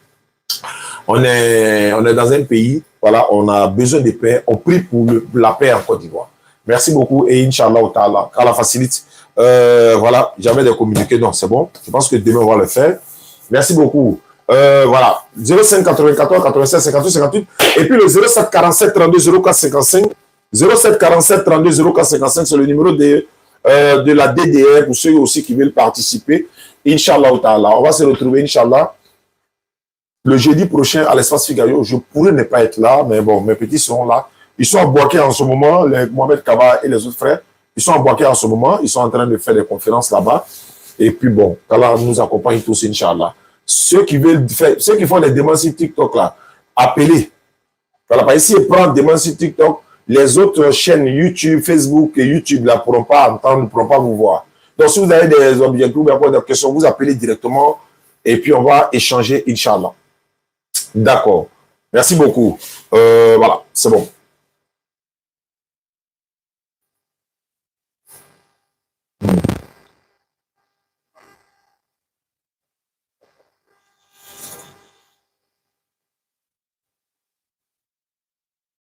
On est dans un pays, voilà, on a besoin de paix, on prie pour la paix en Côte d'Ivoire. Merci beaucoup et Inch'Allah, qu'Allah facilite. Voilà, jamais de communiquer, donc c'est bon. Je pense que demain on va le faire. Merci beaucoup. Voilà, 05 94 87 58 58 et puis le 07 47 32 04 55. 07 47 32 04 55, c'est le numéro de la DDR pour ceux aussi qui veulent participer. Inch'Allah, on va se retrouver, Inch'Allah, le jeudi prochain à l'espace Figaro. Je pourrais ne pas être là, mais bon, mes petits seront là. Ils sont à Boaké en ce moment, les Mohamed Kaba et les autres frères. Ils sont à Boaké en ce moment. Ils sont en train de faire des conférences là-bas. Et puis bon, Allah nous accompagne tous, Inch'Allah. Ceux qui font les demandes sur TikTok là, appelez. Voilà, ici, prendre des demandes sur TikTok. Les autres chaînes YouTube, Facebook et YouTube ne pourront pas entendre, ne pourront pas vous voir. Donc, si vous avez des objectifs ou des questions, vous appelez directement et puis on va échanger, Inch'Allah. D'accord. Merci beaucoup. Voilà, c'est bon.